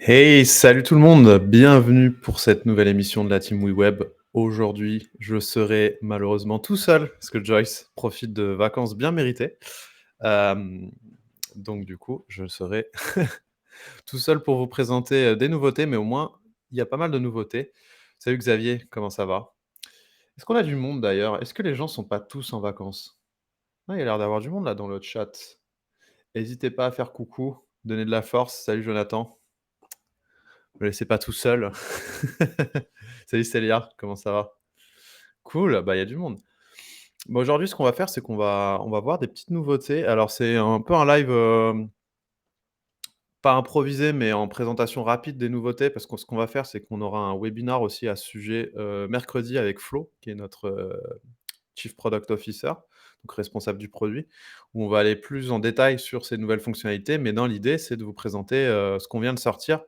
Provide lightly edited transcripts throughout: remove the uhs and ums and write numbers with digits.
Hey, salut tout le monde, bienvenue pour cette nouvelle émission de la team WeWeb. Aujourd'hui, je serai malheureusement tout seul parce que Joyce profite de vacances bien méritées. Hem, donc du coup, je serai tout seul pour vous présenter, des nouveautés, mais au moins, il y a pas mal de nouveautés. Salut Xavier, comment ça va? Est-ce qu'on a du monde d'ailleurs? Est-ce que les gens sont pas tous en vacances? Ah, il y a l'air d'avoir du monde là dans le chat. Hésitez pas à faire coucou, donner de la force. Salut Jonathan. Me laissez pas tout seul. Salut Célia, comment ça va? Cool, bah, il y a du monde. Bah, aujourd'hui, ce qu'on va faire, c'est qu'on va voir des petites nouveautés. Alors, c'est un peu un live, pas improvisé, mais en présentation rapide des nouveautés parce que ce qu'on va faire, c'est qu'on aura un webinar aussi à ce sujet, mercredi avec Flo, qui est notre, Chief Product Officer, donc responsable du produit, où on va aller plus en détail sur ces nouvelles fonctionnalités. Mais dans l'idée, c'est de vous présenter, ce qu'on vient de sortir.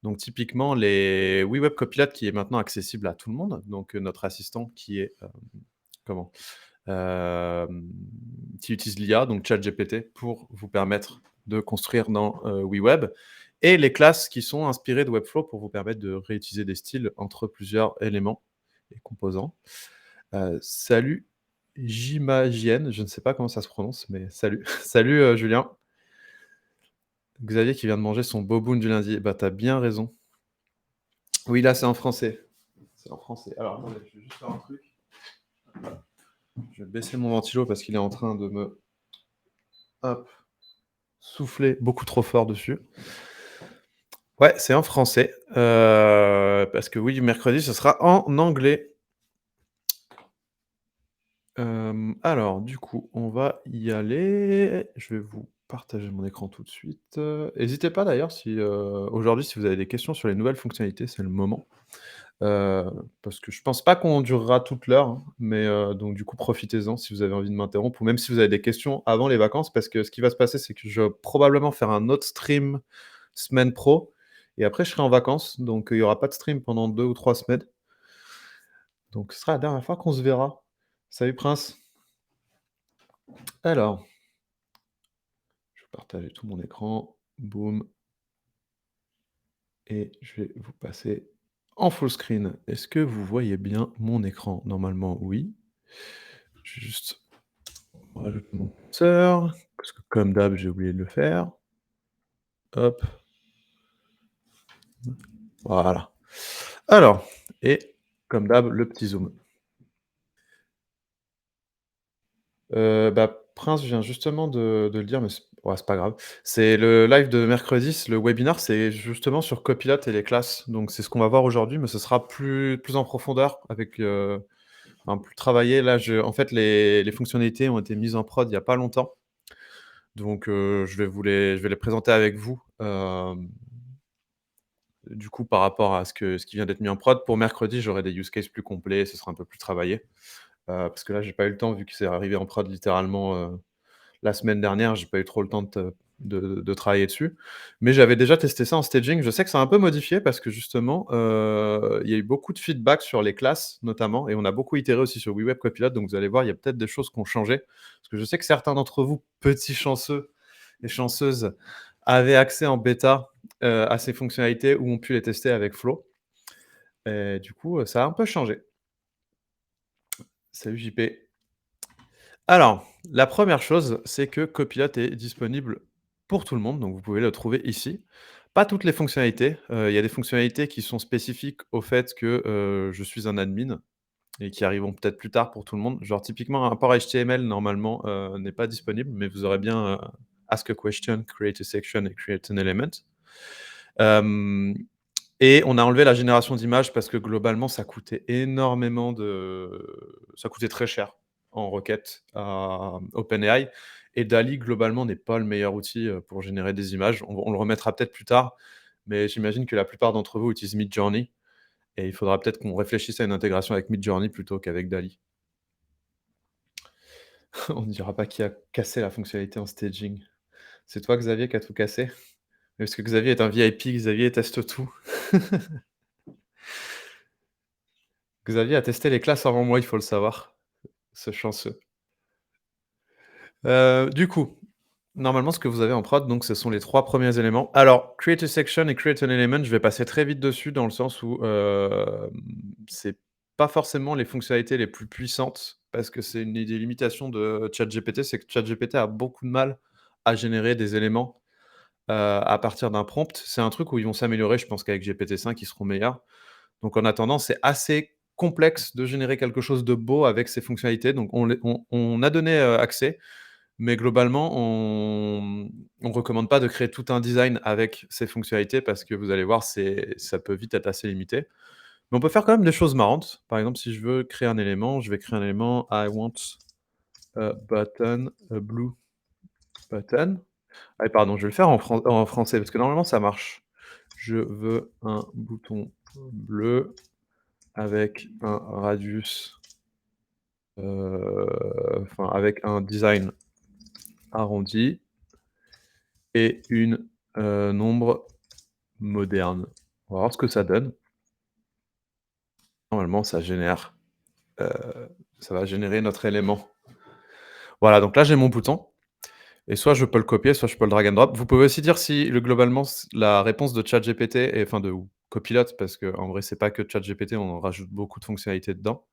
Donc typiquement les WeWeb Copilot qui est maintenant accessible à tout le monde, donc notre assistant qui est, comment? Hem, qui utilise l'IA, donc ChatGPT, pour vous permettre de construire dans, WeWeb et les classes qui sont inspirées de Webflow pour vous permettre de réutiliser des styles entre plusieurs éléments et composants. Salut Jimagienne, je ne sais pas comment ça se prononce, mais salut. Salut, Julien. Xavier qui vient de manger son boboon du lundi. Bah, tu as bien raison. Oui, là, c'est en français. C'est en français. Alors, attendez, je vais juste faire un truc. Je vais baisser mon ventilo parce qu'il est en train de me, hop, souffler beaucoup trop fort dessus. Ouais, c'est en français, parce que oui, mercredi, ce sera en anglais. Alors du coup, on va y aller. Je vais vous partager mon écran tout de suite. Hésitez pas d'ailleurs si, aujourd'hui, si vous avez des questions sur les nouvelles fonctionnalités, c'est le moment. Heu, parce que je pense pas qu'on durera toute l'heure, hein, mais donc du coup, profitez-en si vous avez envie de m'interrompre ou même si vous avez des questions avant les vacances. Parce que ce qui va se passer, c'est que je vais probablement faire un autre stream semaine pro et après je serai en vacances, donc il y aura pas de stream pendant 2 ou 3 semaines. Donc ce sera la dernière fois qu'on se verra. Salut Prince. Alors, je vais partager tout mon écran, boum et je vais vous passer en full screen. Est-ce que vous voyez bien mon écran? Normalement, oui. Juste rajouter mon curseur, parce que comme d'hab, j'ai oublié de le faire. Hop, voilà. Alors et comme d'hab, le petit zoom. Bah, Prince vient justement de le dire, mais c'est pas grave. C'est le live de mercredi, le webinar, c'est justement sur Copilot et les classes. Donc c'est ce qu'on va voir aujourd'hui, mais ce sera plus en profondeur avec, enfin plus travaillé. Là, en fait, les fonctionnalités ont été mises en prod il y a pas longtemps. Donc je vais les présenter avec vous, du coup, par rapport à ce qui vient d'être mis en prod. Pour mercredi, j'aurai des use cases plus complets, ce sera un peu plus travaillé. Parce que là, j'ai pas eu le temps vu que c'est arrivé en prod littéralement, la semaine dernière, j'ai pas eu trop le temps de travailler dessus. Mais j'avais déjà testé ça en staging. Je sais que c'est un peu modifié parce que justement, il y a eu beaucoup de feedback sur les classes notamment et on a beaucoup itéré aussi sur WeWeb Copilot, donc vous allez voir, il y a peut-être des choses qui ont changé. Parce que je sais que certains d'entre vous, petits chanceux et chanceuses, avaient accès en bêta, à ces fonctionnalités ou ont pu les tester avec Flo et du coup, ça a un peu changé. Salut JP. Alors, la première chose, c'est que Copilot est disponible pour tout le monde, donc vous pouvez le trouver ici. Pas toutes les fonctionnalités, il y a des fonctionnalités qui sont spécifiques au fait que, je suis un admin et qui arriveront peut-être plus tard pour tout le monde. Genre typiquement un port HTML normalement, n'est pas disponible, mais vous aurez bien, ask a question, create a section et create an element. Hem Et on a enlevé la génération d'images parce que globalement, ça coûtait très cher en requête à OpenAI et DALL-E globalement n'est pas le meilleur outil, pour générer des images. On le remettra peut-être plus tard, mais j'imagine que la plupart d'entre vous utilisent Midjourney et il faudra peut-être qu'on réfléchisse à une intégration avec Midjourney plutôt qu'avec DALL-E. On ne dira pas qui a cassé la fonctionnalité en staging. C'est toi Xavier qui a tout cassé? Parce que Xavier est un VIP, Xavier teste tout. Xavier a testé les classes avant moi, il faut le savoir, ce chanceux. Du coup, Normalement, ce que vous avez en prod, donc ce sont les 3 premiers éléments. Alors, create a section et create an element, je vais passer très vite dessus dans le sens où, c'est pas forcément les fonctionnalités les plus puissantes parce que c'est une des limitations de ChatGPT, c'est que ChatGPT a beaucoup de mal à générer des éléments, à partir d'un prompt. C'est un truc où ils vont s'améliorer, je pense qu'avec GPT-5, ils seront meilleurs. Donc en attendant, c'est assez complexe de générer quelque chose de beau avec ces fonctionnalités. Donc on a donné, accès, mais globalement, on recommande pas de créer tout un design avec ces fonctionnalités parce que vous allez voir, ça peut vite être assez limité. Mais on peut faire quand même des choses marrantes. Par exemple, si je veux créer un élément, je vais créer un élément I want a button, a blue button. Ah pardon, je vais le faire en français parce que normalement ça marche. Je veux un bouton bleu avec un radius, enfin avec un design arrondi et une, nombre moderne. On va voir ce que ça donne. Normalement, heu, ça va générer notre élément. Voilà, donc là, j'ai mon bouton et soit je peux le copier, soit je peux le drag and drop. Vous pouvez aussi dire si le globalement la réponse de ChatGPT et enfin de ou Copilot, parce qu'en vrai, c'est pas que ChatGPT, on rajoute beaucoup de fonctionnalités dedans,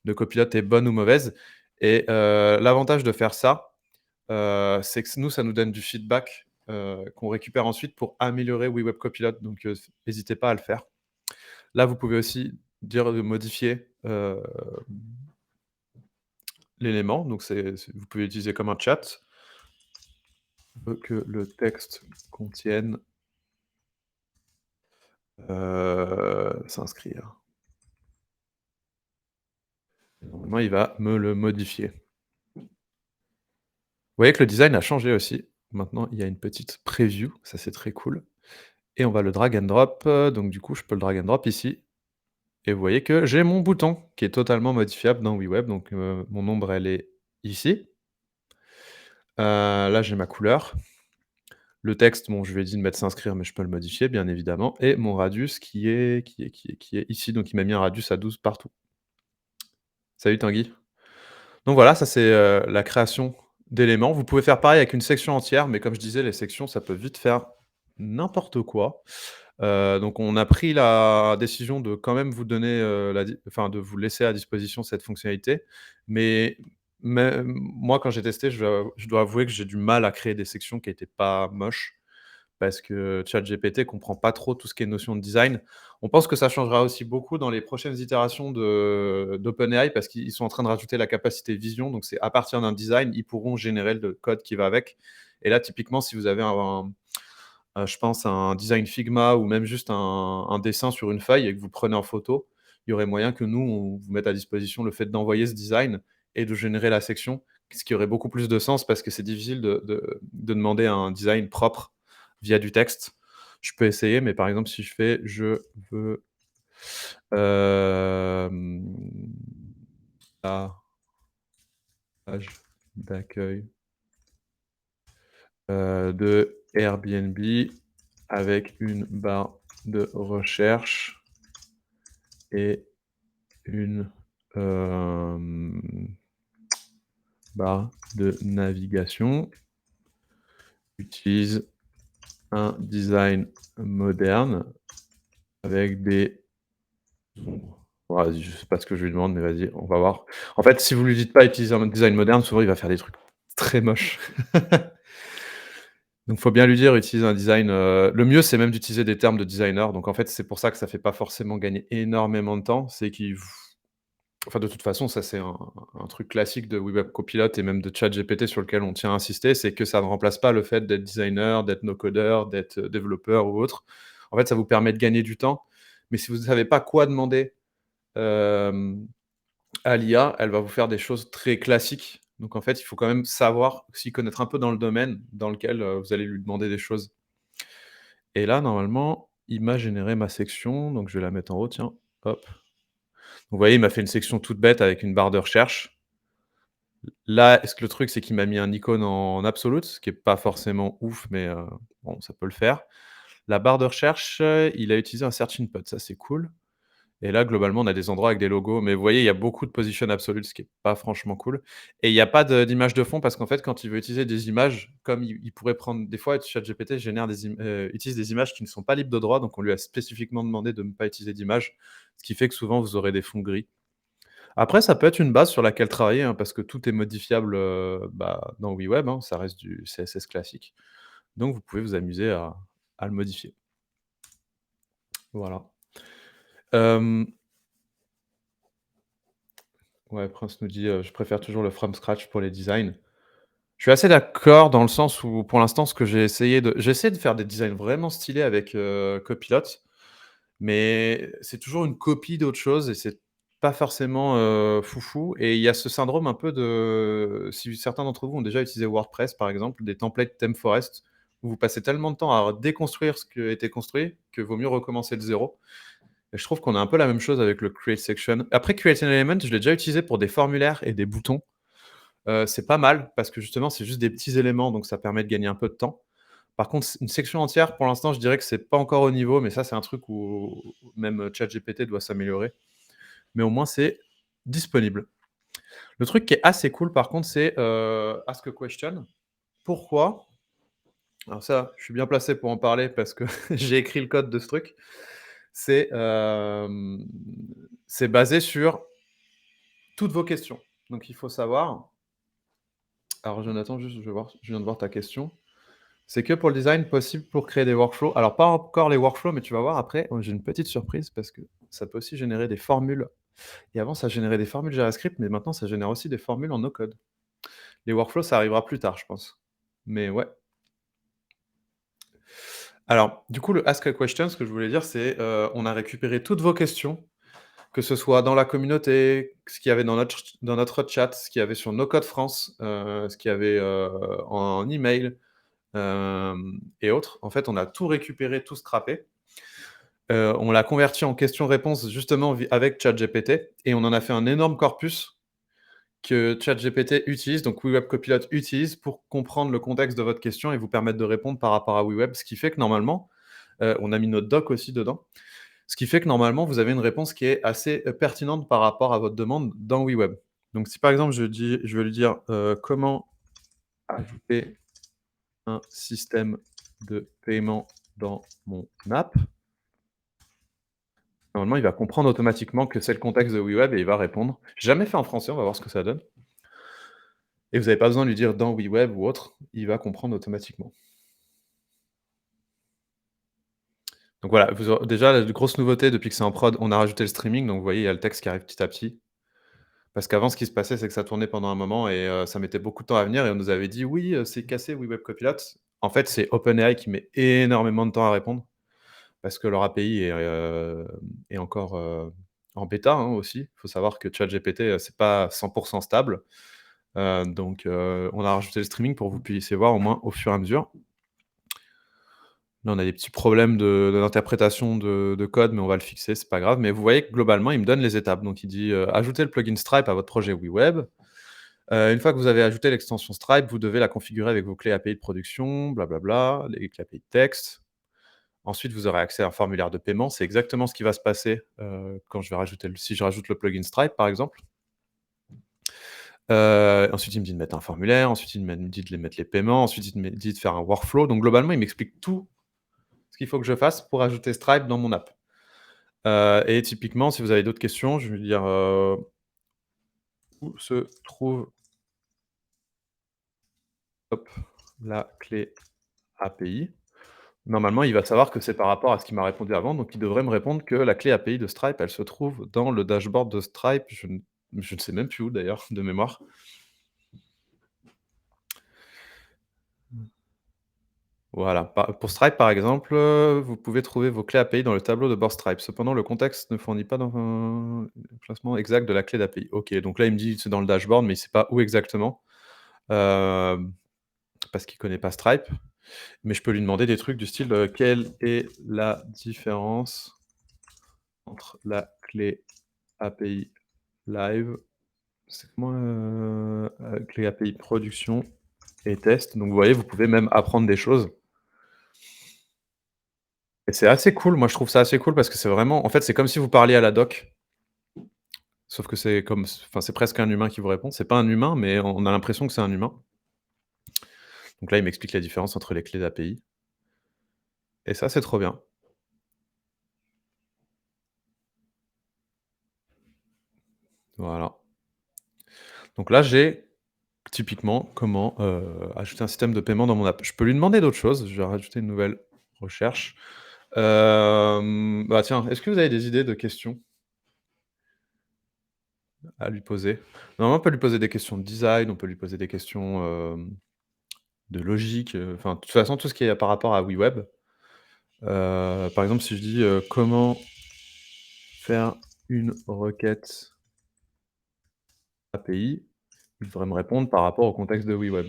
de Copilot est bonne ou mauvaise et l'avantage de faire ça, c'est que nous, ça nous donne du feedback, qu'on récupère ensuite pour améliorer Oui Copilot, donc hésitez pas à le faire. Là, vous pouvez aussi dire de modifier, l'élément, donc vous pouvez l'utiliser comme un chat. Que le texte contienne, s'inscrire. Normalement, il va me le modifier. Vous voyez que le design a changé aussi. Maintenant, il y a une petite preview, ça c'est très cool et on va le drag and drop, donc du coup, je peux le drag and drop ici et vous voyez que j'ai mon bouton qui est totalement modifiable dans WeWeb, donc mon ombre, elle est ici. Là, j'ai ma couleur. Le texte, bon, je lui ai dit de mettre «s'inscrire», mais je peux le modifier, bien évidemment et mon radius qui est ici, donc il m'a mis un radius à 12 partout. Salut Tanguy. Donc voilà, ça c'est, la création d'éléments. Vous pouvez faire pareil avec une section entière, mais comme je disais, les sections, ça peut vite faire n'importe quoi. Donc on a pris la décision de quand même vous donner, de vous laisser à disposition cette fonctionnalité. Mais moi, quand j'ai testé, je dois avouer que j'ai du mal à créer des sections qui étaient pas moches parce que ChatGPT comprend pas trop tout ce qui est notion de design. On pense que ça changera aussi beaucoup dans les prochaines itérations d'OpenAI parce qu'ils sont en train de rajouter la capacité vision, donc c'est à partir d'un design, ils pourront générer le code qui va avec et là, typiquement, si vous avez je pense un design Figma ou même juste un dessin sur une feuille et que vous le prenez en photo, il y aurait moyen que nous, on vous mette à disposition le fait d'envoyer ce design et de générer la section, ce qui aurait beaucoup plus de sens parce que c'est difficile de demander un design propre via du texte. Je peux essayer, mais par exemple, si je fais: «Je veux, hem, la page d'accueil, de Airbnb avec une barre de recherche et une, hem, barre de navigation. Utilise un design moderne avec des ombres». Vas-y, je sais pas ce que je lui demande, mais vas-y, on va voir. En fait, si vous lui dites pas: «Utilise un design moderne», souvent il va faire des trucs très moches. Donc faut bien lui dire: «Utilise un design», le mieux, c'est même d'utiliser des termes de designer. Donc en fait, c'est pour ça que ça fait pas forcément gagner énormément de temps. C'est qu'il Enfin, de toute façon, ça, c'est un truc classique de Web Copilot et même de ChatGPT sur lequel on tient à insister, c'est que ça ne remplace pas le fait d'être designer, d'être no-codeur, d'être, développeur ou autre. En fait, ça vous permet de gagner du temps, mais si vous ne savez pas quoi demander, hem, à l'IA, elle va vous faire des choses très classiques. Donc en fait, il faut quand même savoir s'y connaître un peu dans le domaine dans lequel, vous allez lui demander des choses. Et là, normalement, il m'a généré ma section, donc je vais la mettre en haut, tiens, hop. Vous voyez, il m'a fait une section toute bête avec une barre de recherche. Là, est-ce que le truc, c'est qu'il m'a mis un icône en absolute, ce qui est pas forcément ouf, mais bon, ça peut le faire. La barre de recherche, il a utilisé un search input, ça c'est cool Et là, globalement, on a des endroits avec des logos, mais vous voyez, il y a beaucoup de position absolute, ce qui est pas franchement cool. Et il y a pas d'image de fond parce qu'en fait, quand il veut utiliser des images, comme il pourrait prendre des fois, ChatGPT génère utilise des images qui ne sont pas libres de droit, donc on lui a spécifiquement demandé de ne pas utiliser d'images, ce qui fait que souvent vous aurez des fonds gris. Après, ça peut être une base sur laquelle travailler, hein, parce que tout est modifiable, dans WeWeb, hein, ça reste du CSS classique. Donc vous pouvez vous amuser à le modifier. Voilà. Hem, ouais, Prince nous dit: «Je préfère toujours le from scratch pour les designs». Je suis assez d'accord dans le sens où, pour l'instant, ce que j'ai essayé de faire des designs vraiment stylés avec, Copilot, mais c'est toujours une copie d'autre chose et c'est pas forcément, foufou et il y a ce syndrome un peu de si certains d'entre vous ont déjà utilisé WordPress, par exemple, des templates ThemeForest, où vous passez tellement de temps à déconstruire ce qui a été construit, que vaut mieux recommencer de zéro et je trouve qu'on a un peu la même chose avec le create section. Après create an element, je l'ai déjà utilisé pour des formulaires et des boutons. C'est pas mal parce que justement, c'est juste des petits éléments, donc ça permet de gagner un peu de temps. Par contre, une section entière, pour l'instant, je dirais que c'est pas encore au niveau, mais ça, c'est un truc où même, ChatGPT doit s'améliorer. Mais au moins, c'est disponible. Le truc qui est assez cool, par contre, c'est, ask a question. Pourquoi? Alors ça, je suis bien placé pour en parler parce que j'ai écrit le code de ce truc. C'est, c'est basé sur toutes vos questions. Donc il faut savoir alors Jonathan, juste je viens de voir ta question. C'est que pour le design, possible pour créer des workflows. Alors pas encore les workflows, mais tu vas voir après, j'ai une petite surprise parce que ça peut aussi générer des formules et avant ça générait des formules JavaScript, mais maintenant ça génère aussi des formules en no code. Les workflows, ça arrivera plus tard, je pense. Mais ouais. Alors, du coup, le ask a question, ce que je voulais dire, c'est, on a récupéré toutes vos questions, que ce soit dans la communauté, ce qu'il y avait dans notre chat, ce qu'il y avait sur No Code France, ce qu'il y avait, en email, et autres. En fait, on a tout récupéré, tout scrappé. On l'a converti en questions-réponses justement avec ChatGPT et on en a fait un énorme corpus que ChatGPT utilise, donc WeWeb Copilot utilise pour comprendre le contexte de votre question et vous permettre de répondre par rapport à WeWeb. Ce qui fait que normalement, on a mis notre doc aussi dedans. Ce qui fait que normalement, vous avez une réponse qui est assez, pertinente par rapport à votre demande dans WeWeb. Donc si par exemple je veux lui dire, comment ajouter un système de paiement dans mon app, normalement, il va comprendre automatiquement que c'est le contexte de WeWeb et il va répondre. J'ai jamais fait en français, on va voir ce que ça donne. Et vous avez pas besoin de lui dire dans WeWeb ou autre, il va comprendre automatiquement. Donc voilà, déjà la grosse nouveauté depuis que c'est en prod, on a rajouté le streaming, donc vous voyez, il y a le texte qui arrive petit à petit. Parce qu'avant, ce qui se passait, c'est que ça tournait pendant un moment et ça mettait beaucoup de temps à venir et on nous avait dit: «Oui, c'est cassé WeWeb Copilot». En fait, c'est OpenAI qui met énormément de temps à répondre parce que leur API est encore, en bêta, hein, aussi. Il faut savoir que ChatGPT, c'est pas 100 stable. On a rajouté le streaming pour que vous puissiez voir au moins au fur et à mesure. Là, on a des petits problèmes d'interprétation de code, mais on va le fixer, c'est pas grave. Mais vous voyez que globalement, il me donne les étapes. Donc il dit, «Ajoutez le plugin Stripe à votre projet WeWeb. Une fois que vous avez ajouté l'extension Stripe, vous devez la configurer avec vos clés API de production, blablabla, les clés API de texte. Ensuite, vous aurez accès à un formulaire de paiement». C'est exactement ce qui va se passer, quand je vais rajouter si je rajoute le plugin Stripe, par exemple. Ensuite, il me dit de mettre un formulaire, ensuite il me dit de les mettre les paiements, ensuite il me dit de faire un workflow. Donc globalement, il m'explique tout ce qu'il faut que je fasse pour ajouter Stripe dans mon app. Et typiquement, si vous avez d'autres questions, je vais lui dire, où se trouve, hop, la clé API. Normalement, il va savoir que c'est par rapport à ce qu'il m'a répondu avant, donc il devrait me répondre que la clé API de Stripe, elle se trouve dans le dashboard de Stripe. Je ne sais même plus où d'ailleurs, de mémoire. Voilà, pour Stripe, par exemple, vous pouvez trouver vos clés API dans le tableau de bord Stripe. Cependant, le contexte ne fournit pas l'emplacement exact de la clé d'API. OK, donc là, il me dit: «C'est dans le dashboard», mais il ne sait pas où exactement, hem, parce qu'il ne connaît pas Stripe. Mais je peux lui demander des trucs du style, «Quelle est la différence entre la clé API live?» C'est comment, clé API production et test. Donc vous voyez, vous pouvez même apprendre des choses. et c'est assez cool. Moi, je trouve ça assez cool parce que c'est vraiment en fait, c'est comme si vous parliez à la doc, sauf que c'est comme enfin, c'est presque un humain qui vous répond. C'est pas un humain, mais on a l'impression que c'est un humain. Donc là, il m'explique la différence entre les clés d'API et ça, c'est trop bien. Voilà. Donc là, j'ai typiquement comment, ajouter un système de paiement dans mon app. Je peux lui demander d'autres choses. Je vais rajouter une nouvelle recherche. Bah, tiens, est-ce que vous avez des idées de questions à lui poser? Normalement, on peut lui poser des questions de design, on peut lui poser des questions, de logique, enfin, de toute façon, tout ce qui est par rapport à WeWeb. Par exemple, si je dis, «Comment faire une requête API?» il devrait me répondre par rapport au contexte de WeWeb.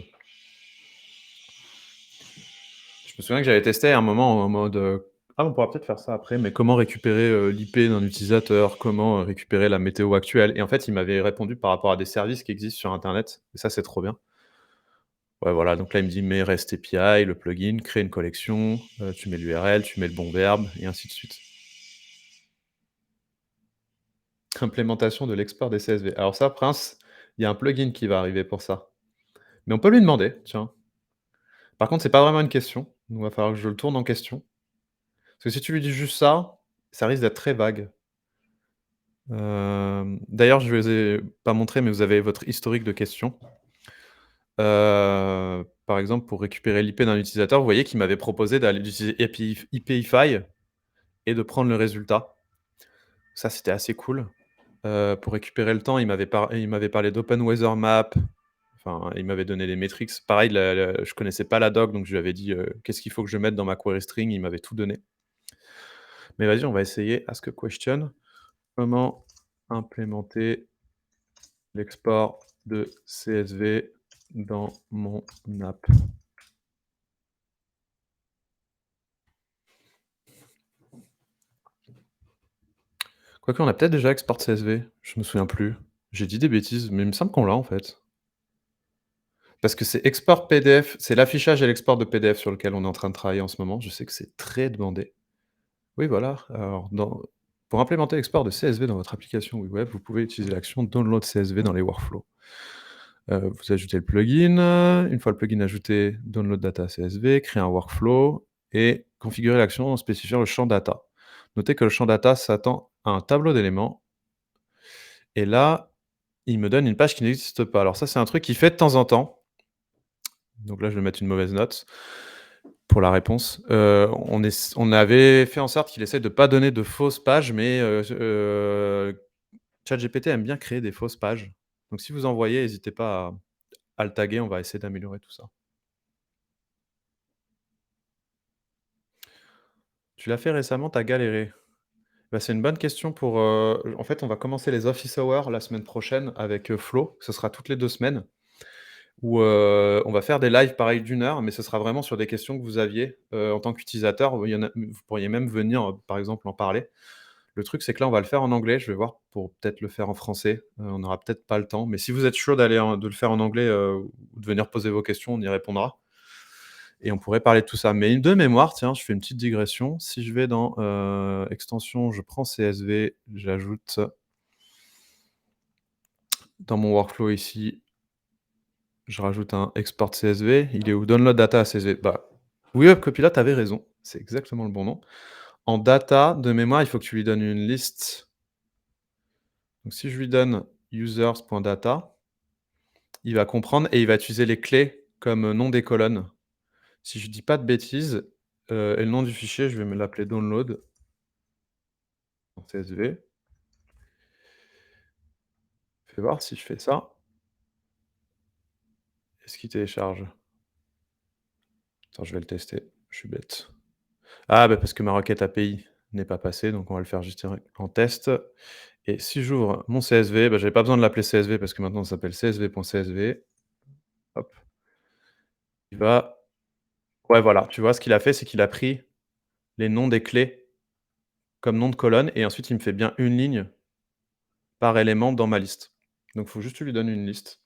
Je me souviens que j'avais testé à un moment en mode, «Ah, on pourra peut-être faire ça après, mais comment récupérer, l'IP d'un utilisateur? Comment, récupérer la météo actuelle?» et en fait, il m'avait répondu par rapport à des services qui existent sur internet et ça, c'est trop bien. Ouais, voilà, donc là, il me dit: «Mets REST API, le plugin, crée une collection, tu mets l'URL, tu mets le bon verbe» et ainsi de suite. Implémentation de l'export des CSV. Alors ça, Prince, il y a un plugin qui va arriver pour ça. Mais on peut lui demander, tiens. Par contre, c'est pas vraiment une question, donc va falloir que je le tourne en question. Parce que si tu lui dis juste ça risque d'être très vague. D'ailleurs, je ne vous ai pas montré, mais vous avez votre historique de questions. Par exemple, pour récupérer l'IP d'un utilisateur, vous voyez qu'il m'avait proposé d'aller d'utiliser IPify et de prendre le résultat. Ça, c'était assez cool. Pour récupérer le temps, il m'avait parlé d'Open Weather Map, enfin, il m'avait donné les métriques. Pareil, je connaissais pas la doc, donc je lui avais dit, qu'est-ce qu'il faut que je mette dans ma query string, il m'avait tout donné. Mais vas-y, on va essayer ask a question. Comment implémenter l'export de CSV dans mon app? Quoique, on a peut-être déjà export CSV, je me souviens plus. J'ai dit des bêtises, mais il me semble qu'on l'a en fait. Parce que c'est export PDF, c'est l'affichage et l'export de PDF sur lequel on est en train de travailler en ce moment. Je sais que c'est très demandé. Oui, voilà. Alors, pour implémenter l'export de CSV dans votre application web, vous pouvez utiliser l'action Download CSV dans les workflows. Vous ajoutez le plugin. Une fois le plugin ajouté, Download Data CSV, créer un workflow et configurer l'action en spécifiant le champ data. Notez que le champ data s'attend à un tableau d'éléments et là, il me donne une page qui n'existe pas. Alors ça, c'est un truc qu'il fait de temps en temps. Donc là, je vais mettre une mauvaise note pour la réponse. On avait fait en sorte qu'il essaie de pas donner de fausses pages, mais ChatGPT aime bien créer des fausses pages. Donc si vous en voyez, n'hésitez pas à le taguer, on va essayer d'améliorer tout ça. Tu l'as fait récemment, tu as galéré? Bah, c'est une bonne question pour, en fait, on va commencer les office hours la semaine prochaine avec, Flo. Ce sera toutes les 2 semaines où, on va faire des lives pareil d'1 heure, mais ce sera vraiment sur des questions que vous aviez, en tant qu'utilisateur. Il y en a vous pourriez même venir, par exemple, en parler. Le truc, c'est que là, on va le faire en anglais. Je vais voir pour peut-être le faire en français. On n'aura peut-être pas le temps, mais si vous êtes chaud de le faire en anglais, ou de venir poser vos questions, on y répondra et on pourrait parler de tout ça. Mais de mémoire, tiens, je fais une petite digression. Si je vais dans, extensions, je prends CSV, j'ajoute dans mon workflow ici, je rajoute un export CSV. Il est où? Download data CSV. Bah, oui, Web Copilot avait raison. C'est exactement le bon nom. En data, de mémoire, il faut que tu lui donnes une liste. Donc si je lui donne users.data, il va comprendre et il va utiliser les clés comme nom des colonnes. Si je dis pas de bêtises, et le nom du fichier, je vais me l'appeler download en CSV. Fais voir si je fais ça. Est-ce qu'il télécharge? Attends, je vais le tester, je suis bête. Ah bah, parce que ma requête API n'est pas passée, donc on va le faire juste direct en test et si j'ouvre mon CSV, bah, j'avais pas besoin de l'appeler CSV parce que maintenant ça s'appelle csv.csv. Hop, il va ouais, voilà, tu vois ce qu'il a fait, c'est qu'il a pris les noms des clés comme nom de colonne et ensuite il me fait bien une ligne par élément dans ma liste. Donc il faut juste que tu lui donnes une liste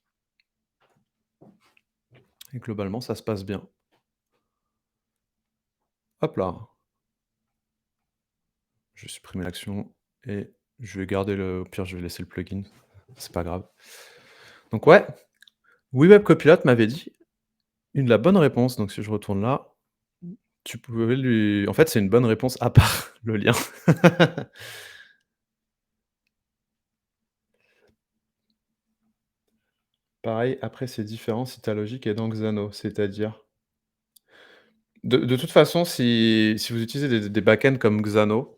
et globalement ça se passe bien. Hop là. Je vais supprimer l'action et je vais garder le au pire, je vais laisser le plugin, c'est pas grave. Donc ouais, WeWeb Copilot m'avait dit la bonne réponse, donc si je retourne là, tu pouvais lui en fait, c'est une bonne réponse à part le lien. Pareil, après c'est différent si ta logique est dans Xano, c'est-à-dire? De toute façon, si vous utilisez des backends comme Xano,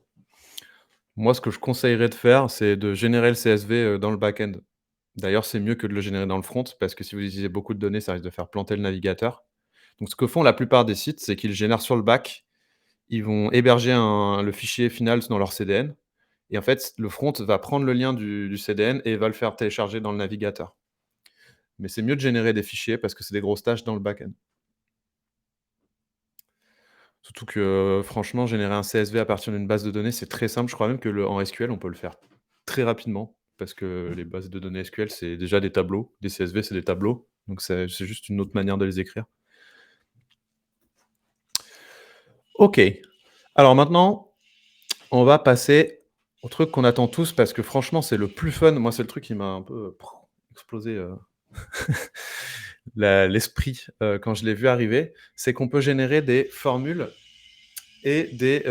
moi ce que je conseillerais de faire, c'est de générer le CSV, dans le backend. D'ailleurs, c'est mieux que de le générer dans le front, parce que si vous utilisez beaucoup de données, ça risque de faire planter le navigateur. Donc ce que font la plupart des sites, c'est qu'ils génèrent sur le back, ils vont héberger le fichier final dans leur CDN et en fait, le front va prendre le lien du CDN et va le faire télécharger dans le navigateur. Mais c'est mieux de générer des fichiers parce que c'est des grosses tâches dans le back-end. Surtout que, franchement, générer un CSV à partir d'une base de données, c'est très simple. Je crois même que en SQL, on peut le faire très rapidement parce que les bases de données SQL, c'est déjà des tableaux. Des CSV, c'est des tableaux, donc c'est juste une autre manière de les écrire. OK. Alors maintenant, on va passer au truc qu'on attend tous parce que franchement, c'est le plus fun. Moi, c'est le truc qui m'a un peu, explosé, l'esprit, quand je l'ai vu arriver. C'est qu'on peut générer des formules et des,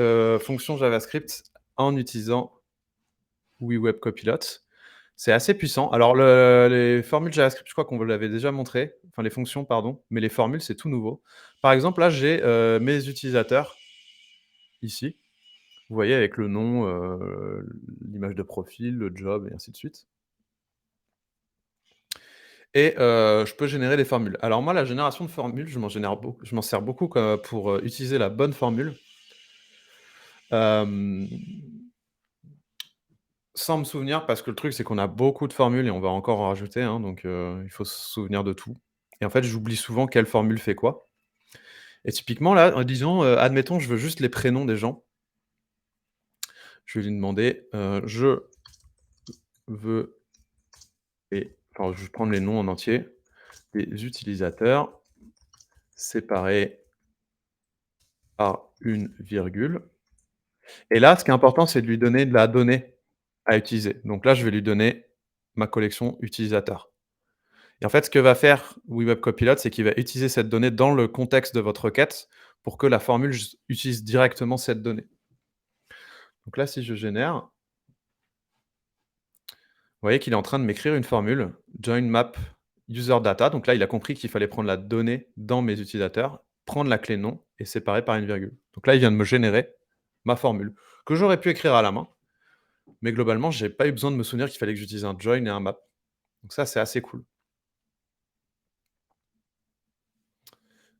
fonctions JavaScript en utilisant WeWeb Copilot. C'est assez puissant. Alors les formules JavaScript, je crois qu'on vous l'avait déjà montré, enfin les fonctions pardon, mais les formules, c'est tout nouveau. Par exemple, là, j'ai, mes utilisateurs ici. Vous voyez avec le nom, l'image de profil, le job et ainsi de suite et je peux générer des formules. Alors moi, la génération de formules, je m'en sers beaucoup pour, utiliser la bonne formule. Hem Sans me souvenir, parce que le truc, c'est qu'on a beaucoup de formules et on va encore en rajouter, hein, donc il faut se souvenir de tout et en fait, j'oublie souvent quelle formule fait quoi et typiquement là, disons, admettons, je veux juste les prénoms des gens. Je vais lui demander, «Je veux» et enfin, je vais prendre les noms en entier, des utilisateurs séparés par une virgule et là, ce qui est important, c'est de lui donner de la donnée à utiliser. Donc là, je vais lui donner ma collection utilisateur. Et en fait, ce que va faire WeWeb Copilot, c'est qu'il va utiliser cette donnée dans le contexte de votre requête pour que la formule utilise directement cette donnée. Donc là, si je génère, vous voyez qu'il est en train de m'écrire une formule, join map user data. Donc là, il a compris qu'il fallait prendre la donnée dans mes utilisateurs, prendre la clé nom et séparer par une virgule. Donc là, il vient de me générer ma formule que j'aurais pu écrire à la main, mais globalement, j'ai pas eu besoin de me souvenir qu'il fallait que j'utilise un join et un map. Donc ça, c'est assez cool.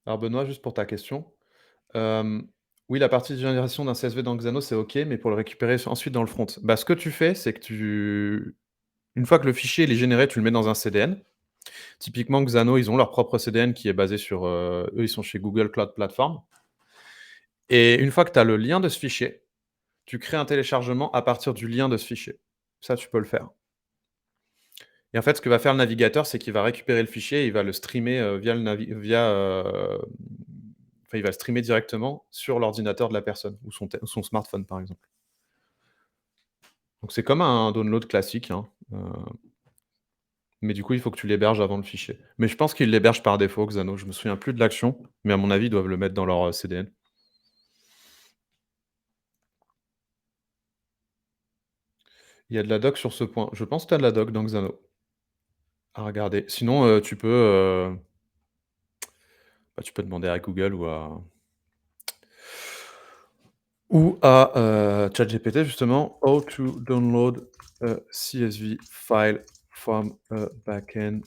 Alors Benoît, juste pour ta question, oui, la partie de génération d'un CSV dans Xano, c'est OK, mais pour le récupérer ensuite dans le front, bah, ce que tu fais, c'est que une fois que le fichier il est généré, tu le mets dans un CDN. Typiquement, Xano, ils ont leur propre CDN qui est basé sur, eux, ils sont chez Google Cloud Platform et une fois que tu as le lien de ce fichier, tu crées un téléchargement à partir du lien de ce fichier. Ça, tu peux le faire et en fait, ce que va faire le navigateur, c'est qu'il va récupérer le fichier et il va le streamer, enfin, il va le streamer directement sur l'ordinateur de la personne ou son smartphone, par exemple. Donc c'est comme un download classique, hein, mais du coup, il faut que tu l'héberges avant le fichier. Mais je pense qu'ils l'hébergent par défaut, Xano. Je me souviens plus de l'action, mais à mon avis, ils doivent le mettre dans leur, CDN. Il y a de la doc sur ce point. Je pense que tu as de la doc dans Xano à regarder. Sinon, bah, tu peux demander à Google ou à, ChatGPT justement, «How to download a CSV file from a backend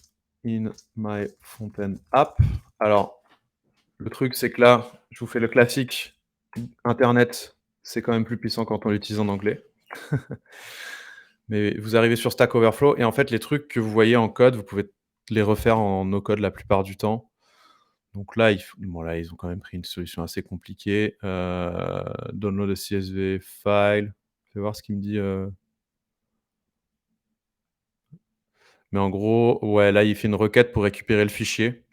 in my front-end app». Alors, le truc, c'est que là, je vous fais le classique, internet, c'est quand même plus puissant quand on l'utilise en anglais. Mais vous arrivez sur Stack Overflow et en fait, les trucs que vous voyez en code, vous pouvez les refaire en no code la plupart du temps. Donc là, ils ont quand même pris une solution assez compliquée. Download a CSV file. Je vais voir ce qu'il me dit, mais en gros, ouais, là, il fait une requête pour récupérer le fichier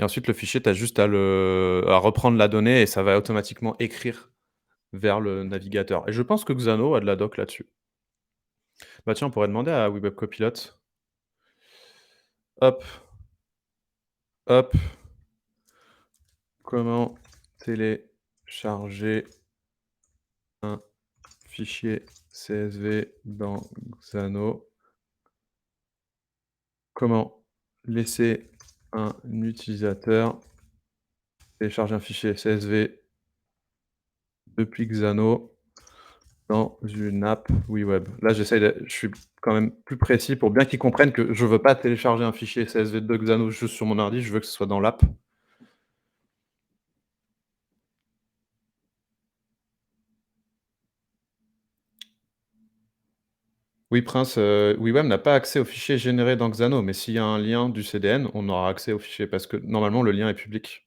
et ensuite le fichier, tu as juste à reprendre la donnée et ça va automatiquement écrire vers le navigateur et je pense que Xano a de la doc là-dessus. Bah, tiens, on pourrait demander à WeWeb Copilot. Hop, hop, comment télécharger un fichier CSV dans Xano? Comment laisser un utilisateur télécharger un fichier CSV depuis Xano dans une app WeWeb? Là, je suis quand même plus précis pour bien qu'ils comprennent que je veux pas télécharger un fichier CSV de Xano juste sur mon ordi, je veux que ce soit dans l'app. Oui, Prince, WeWeb n'a pas accès aux fichiers générés dans Xano, mais s'il y a un lien du CDN, on aura accès aux fichiers parce que normalement le lien est public.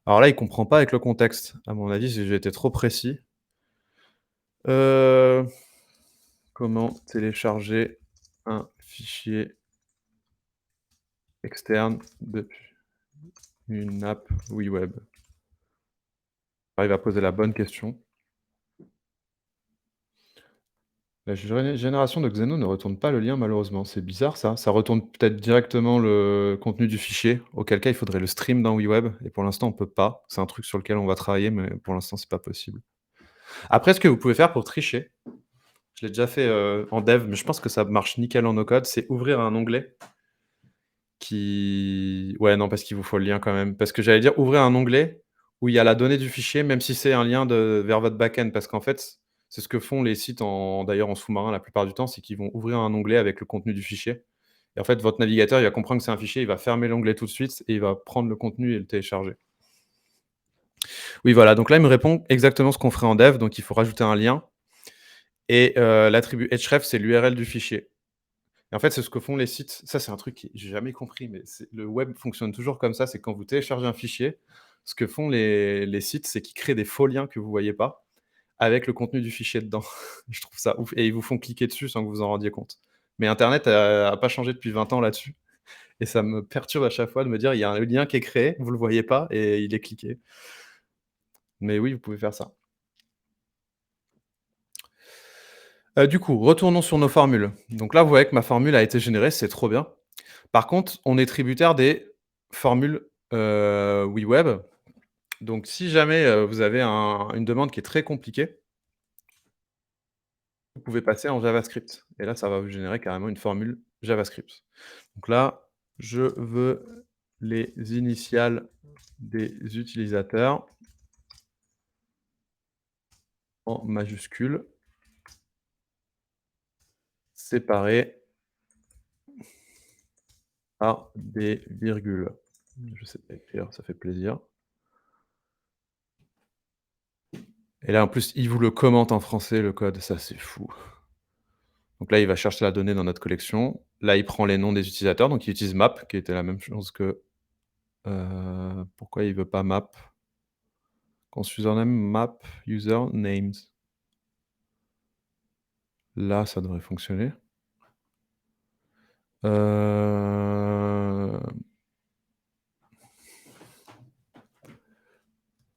Alors là, il comprend pas avec le contexte. À mon avis, j'ai été trop précis. Heu, comment télécharger un fichier externe depuis une app WeWeb? J'arrive à poser la bonne question. La génération de Xeno ne retourne pas le lien malheureusement, c'est bizarre ça. Ça retourne peut-être directement le contenu du fichier, auquel cas il faudrait le stream dans WeWeb et pour l'instant on peut pas. C'est un truc sur lequel on va travailler, mais pour l'instant c'est pas possible. Après ce que vous pouvez faire pour tricher, je l'ai déjà fait, en dev, mais je pense que ça marche nickel en no code, c'est ouvrir un onglet qui ouais non parce qu'il vous faut le lien quand même. Parce que j'allais dire ouvrir un onglet où il y a la donnée du fichier, même si c'est un lien vers votre back-end. Parce qu'en fait, c'est ce que font les sites d'ailleurs en sous-marin la plupart du temps, c'est qu'ils vont ouvrir un onglet avec le contenu du fichier et en fait, votre navigateur, il va comprendre que c'est un fichier, il va fermer l'onglet tout de suite et il va prendre le contenu et le télécharger. Oui, voilà, donc là, il me répond exactement ce qu'on ferait en dev, donc il faut rajouter un lien et l'attribut href, c'est l'URL du fichier. Et en fait, c'est ce que font les sites. Ça, c'est un truc que j'ai jamais compris, mais le web fonctionne toujours comme ça. C'est quand vous téléchargez un fichier, ce que font les sites, c'est qu'ils créent des faux liens que vous voyez pas, avec le contenu du fichier dedans. Je trouve ça ouf et ils vous font cliquer dessus sans que vous en rendiez compte. Mais internet a pas changé depuis 20 ans là-dessus et ça me perturbe à chaque fois de me dire: «Il y a un lien qui est créé, vous le voyez pas et il est cliqué». Mais oui, vous pouvez faire ça. Du coup, retournons sur nos formules. Donc là, vous voyez que ma formule a été générée, c'est trop bien. Par contre, on est tributaire des formules, WeWeb. Donc si jamais, vous avez une demande qui est très compliquée, vous pouvez passer en JavaScript et là, ça va vous générer carrément une formule JavaScript. Donc là, je veux les initiales des utilisateurs en majuscules séparées par des virgules. Je sais pas écrire, ça fait plaisir. Et là, en plus, il vous le commente en français, le code, ça, c'est fou. Donc là, il va chercher la donnée dans notre collection. Là, il prend les noms des utilisateurs, donc il utilise map, qui était la même chose que, pourquoi il veut pas map? Cons username map user names. Là, ça devrait fonctionner. Hem,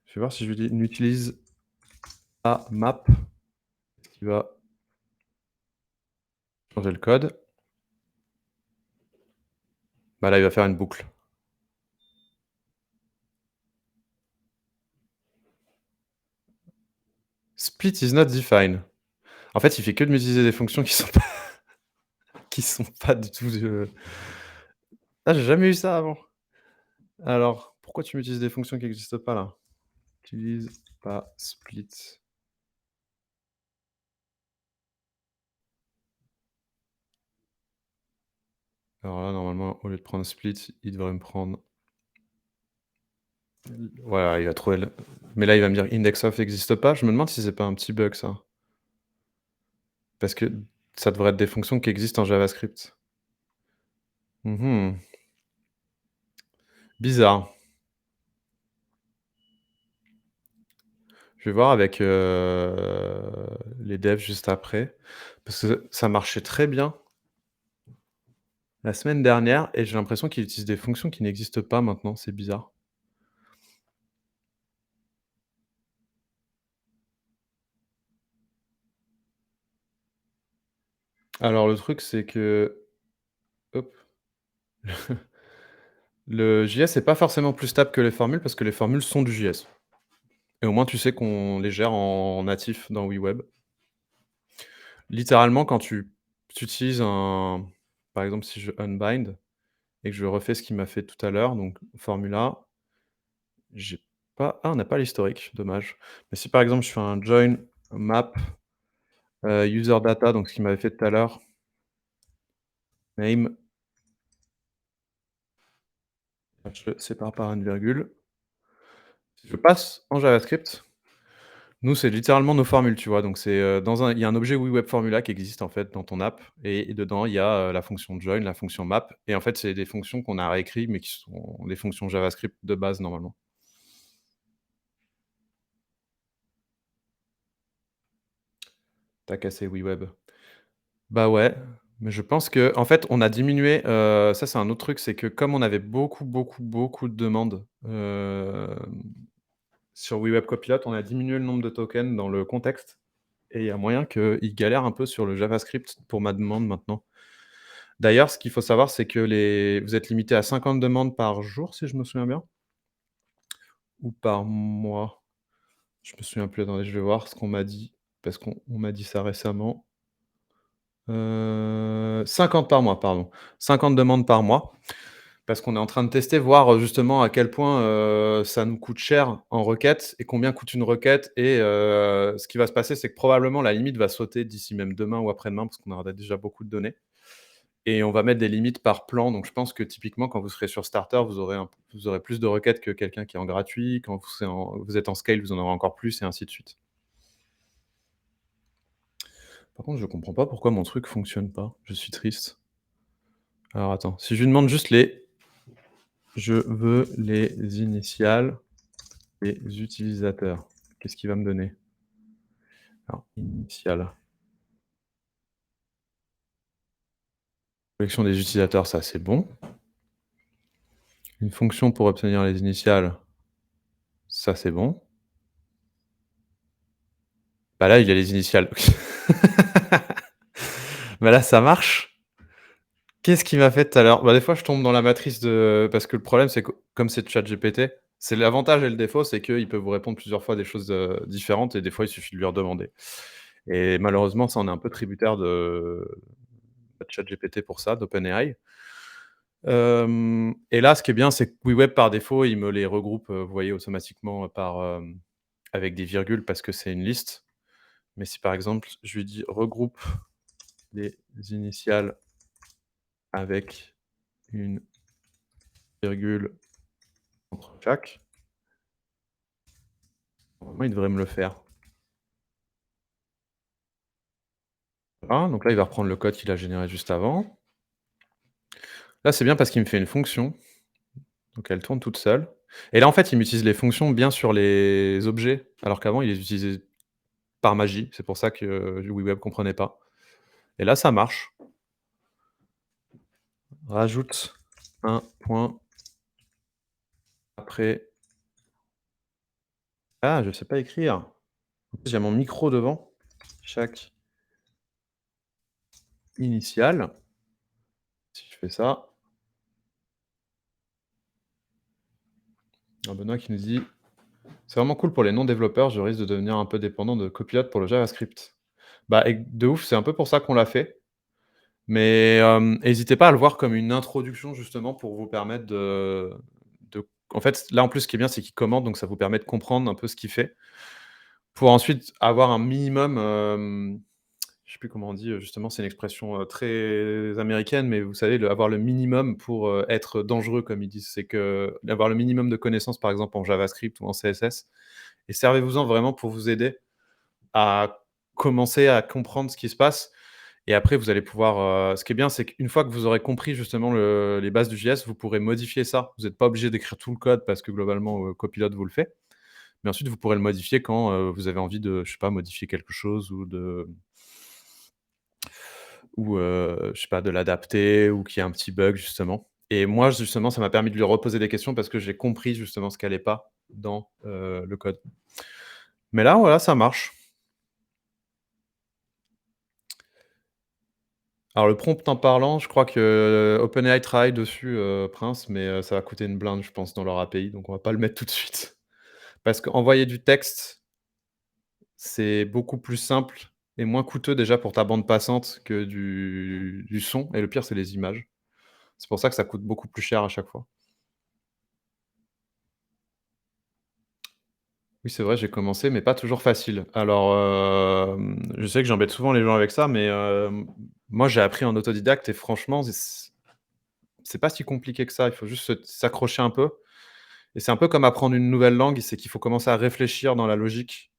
je vais voir si je lui dis: «N'utilise pas map», est-ce qu'il va changer le code? Bah, là, il va faire une boucle. Split is not defined. En fait, il fait que de m'utiliser des fonctions qui sont pas qui sont pas du tout, ah, j'ai jamais eu ça avant. Alors, pourquoi tu m'utilises des fonctions qui existent pas là? Utilise pas split. Alors là, normalement, au lieu de prendre split, il devrait me prendre voilà, il va trouver le mais là, il va me dire index of existe pas. Je me demande si c'est pas un petit bug ça. Parce que ça devrait être des fonctions qui existent en JavaScript. Mmh. Bizarre. Je vais voir avec, les devs juste après, parce que ça marchait très bien la semaine dernière et j'ai l'impression qu'ils utilisent des fonctions qui n'existent pas maintenant, c'est bizarre. Alors le truc, c'est que hop, le JS est pas forcément plus stable que les formules parce que les formules sont du JS et au moins tu sais qu'on les gère en natif dans WeWeb. Littéralement, quand tu utilises un par exemple, si je unbind et que je refais ce qu'il m'a fait tout à l'heure, donc formula, j'ai pas on n'a pas l'historique, dommage. Mais si par exemple je fais un join map, user data, donc ce qu'il m'avait fait tout à l'heure, name, je le sépare par une virgule. Si je passe en JavaScript, nous, c'est littéralement nos formules, tu vois? Donc c'est, dans un il y a un objet web formula qui existe, en fait, dans ton app et dedans, il y a, la fonction join, la fonction map et en fait, c'est des fonctions qu'on a réécrit mais qui sont des fonctions JavaScript de base, normalement. Tu as cassé WeWeb. Bah, ouais, mais je pense qu'en fait, on a diminué, ça, c'est un autre truc, c'est que comme on avait beaucoup, beaucoup, beaucoup de demandes, sur WeWeb Copilot, on a diminué le nombre de tokens dans le contexte et il y a moyen qu'il galère un peu sur le JavaScript pour ma demande maintenant. D'ailleurs, ce qu'il faut savoir, c'est que les vous êtes limité à 50 demandes par jour, si je me souviens bien? Ou par mois? Je me souviens plus, attendez, je vais voir ce qu'on m'a dit, parce qu'on m'a dit ça récemment. 50 par mois, pardon. 50 demandes par mois, parce qu'on est en train de tester, voir, justement à quel point, ça nous coûte cher en requête et combien coûte une requête et ce qui va se passer, c'est que probablement la limite va sauter d'ici même demain ou après-demain, parce qu'on aura déjà beaucoup de données. Et on va mettre des limites par plan, donc je pense que typiquement quand vous serez sur starter, vous aurez plus de requêtes que quelqu'un qui est en gratuit. Quand vous êtes en scale, vous en aurez encore plus et ainsi de suite. Par contre, je comprends pas pourquoi mon truc fonctionne pas. Je suis triste. Alors attends, si je lui demande juste je veux les initiales des utilisateurs, qu'est-ce qu'il va me donner? Alors initiales, collection des utilisateurs, ça c'est bon. Une fonction pour obtenir les initiales, ça c'est bon. Bah là, il a les initiales. Bah là, ça marche. Qu'est-ce qu'il m'a fait tout à l'heure? Bah, des fois, je tombe dans la matrice de parce que le problème, c'est que comme c'est ChatGPT, c'est l'avantage et le défaut, c'est qu'il peut vous répondre plusieurs fois des choses, différentes et des fois, il suffit de lui redemander et malheureusement, ça, on est un peu tributaire de ChatGPT pour ça, d'OpenAI. Et là, ce qui est bien, c'est que WeWeb, par défaut, il me les regroupe, vous voyez, automatiquement, avec des virgules parce que c'est une liste. Mais si, par exemple, je lui dis: «Regroupe les initiales avec une virgule entre chaque», normalement, il devrait me le faire. Voilà, donc là, il va reprendre le code qu'il a généré juste avant. Là, c'est bien parce qu'il me fait une fonction, donc elle tourne toute seule et là, en fait, il m'utilise les fonctions bien sur les objets, alors qu'avant, il les utilisait par magie. C'est pour ça que WeWeb comprenait pas et là, ça marche. Rajoute un point après ah, je sais pas écrire. En plus, j'ai mon micro devant. Chaque initiale, si je fais ça, Benoît qui nous dit: «C'est vraiment cool pour les non-développeurs, je risque de devenir un peu dépendant de Copilot pour le JavaScript». Bah, et de ouf, c'est un peu pour ça qu'on l'a fait, mais hésitez pas à le voir comme une introduction justement pour vous permettre de en fait, là, en plus, ce qui est bien, c'est qu'il commande, donc ça vous permet de comprendre un peu ce qu'il fait, pour ensuite avoir un minimum, je sais plus comment on dit, justement, c'est une expression, très américaine, mais vous savez, avoir le minimum pour, être dangereux, comme ils disent. C'est que d'avoir le minimum de connaissances, par exemple, en JavaScript ou en CSS et servez-vous-en vraiment pour vous aider à commencer à comprendre ce qui se passe et après vous allez pouvoir, ce qui est bien, c'est qu'une fois que vous aurez compris justement les bases du JS, vous pourrez modifier ça. Vous êtes pas obligé d'écrire tout le code parce que globalement, Copilot vous le fait. Mais ensuite, vous pourrez le modifier quand, vous avez envie de, je sais pas, modifier quelque chose ou je sais pas, de l'adapter ou qu'il y a un petit bug justement et moi justement, ça m'a permis de lui reposer des questions parce que j'ai compris justement ce qui allait pas dans, le code. Mais là, voilà, ça marche. Alors le prompt en parlant, je crois que OpenAI travaille dessus, Prince, mais ça va coûter une blinde, je pense, dans leur API, donc on va pas le mettre tout de suite. Parce qu'envoyer du texte, c'est beaucoup plus simple et moins coûteux déjà pour ta bande passante que du son et le pire, c'est les images. C'est pour ça que ça coûte beaucoup plus cher à chaque fois. Oui, c'est vrai, j'ai commencé, mais pas toujours facile. Alors, je sais que j'embête souvent les gens avec ça, mais, moi, j'ai appris en autodidacte et franchement, c'est pas si compliqué que ça. Il faut juste s'accrocher un peu et c'est un peu comme apprendre une nouvelle langue, c'est qu'il faut commencer à réfléchir dans la logique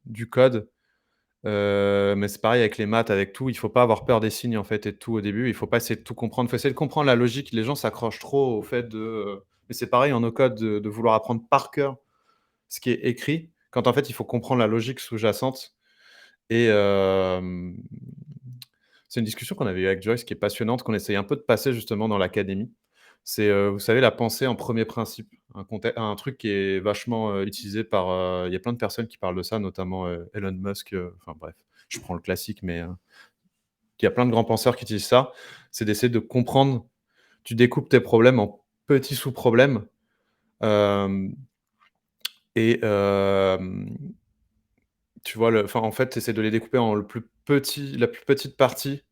du code, mais c'est pareil avec les maths, avec tout. Il faut pas avoir peur des signes, en fait et de tout au début. Il faut pas essayer de tout comprendre. Il faut essayer de comprendre la logique. Les gens s'accrochent trop au fait de, mais c'est pareil en no code de vouloir apprendre par cœur ce qui est écrit, quand en fait, il faut comprendre la logique sous-jacente et c'est une discussion qu'on avait eue avec Joyce qui est passionnante, qu'on essaye un peu de passer justement dans l'académie. C'est, vous savez, la pensée en premier principe, un truc qui est vachement, utilisé par, il y a plein de personnes qui parlent de ça, notamment, Elon Musk, enfin bref, je prends le classique, mais il y a plein de grands penseurs qui utilisent ça. C'est d'essayer de comprendre, tu découpes tes problèmes en petits sous-problèmes, hem et tu vois, en fait, tu essaies de les découper en la plus petite partie,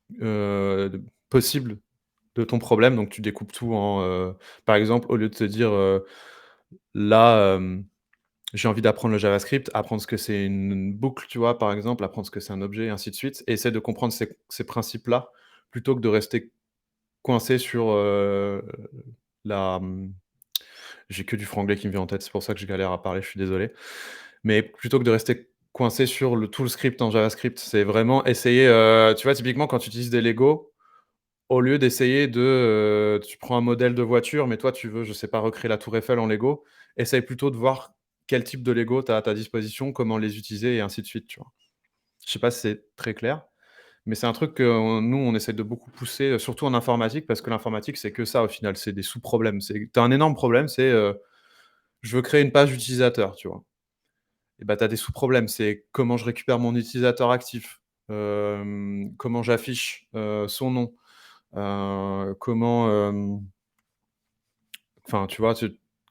de possible de ton problème. Donc tu découpes tout en, par exemple, au lieu de te dire, là, j'ai envie d'apprendre le JavaScript, apprendre ce que c'est une boucle, tu vois, par exemple, apprendre ce que c'est un objet et ainsi de suite et essaie de comprendre ces principes-là, plutôt que de rester coincé sur, la, j'ai que du franglais qui me vient en tête, c'est pour ça que je galère à parler, je suis désolé. Mais plutôt que de rester coincé sur tout le script en JavaScript, c'est vraiment essayer, tu vois, typiquement quand tu utilises des Lego, au lieu d'essayer tu prends un modèle de voiture, mais toi tu veux, je sais pas, recréer la tour Eiffel en Lego, essaye plutôt de voir quel type de Lego tu as à ta disposition, comment les utiliser et ainsi de suite, tu vois? Je sais pas si c'est très clair, mais c'est un truc que nous, on essaie de beaucoup pousser, surtout en informatique, parce que l'informatique, c'est que ça au final, c'est des sous-problèmes. Tu as un énorme problème, c'est, je veux créer une page utilisateur, tu vois? Et bah, tu as des sous-problèmes. C'est comment je récupère mon utilisateur actif, comment j'affiche, son nom, comment, enfin, tu vois,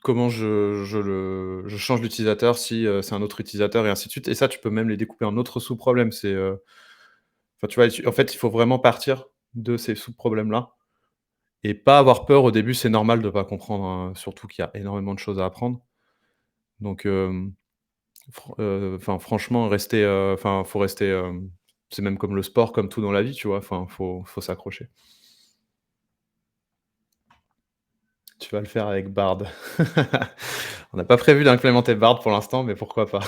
comment je change l'utilisateur si, c'est un autre utilisateur et ainsi de suite et ça, tu peux même les découper en autres sous-problèmes. Enfin, tu vois, en fait, il faut vraiment partir de ces sous-problèmes-là et pas avoir peur au début. C'est normal de pas comprendre, hein, surtout qu'il y a énormément de choses à apprendre. Donc, enfin franchement rester, enfin faut rester, c'est même comme le sport, comme tout dans la vie, tu vois? Enfin faut s'accrocher. Tu vas le faire avec Bard. On n'a pas prévu d'implémenter Bard pour l'instant, mais pourquoi pas?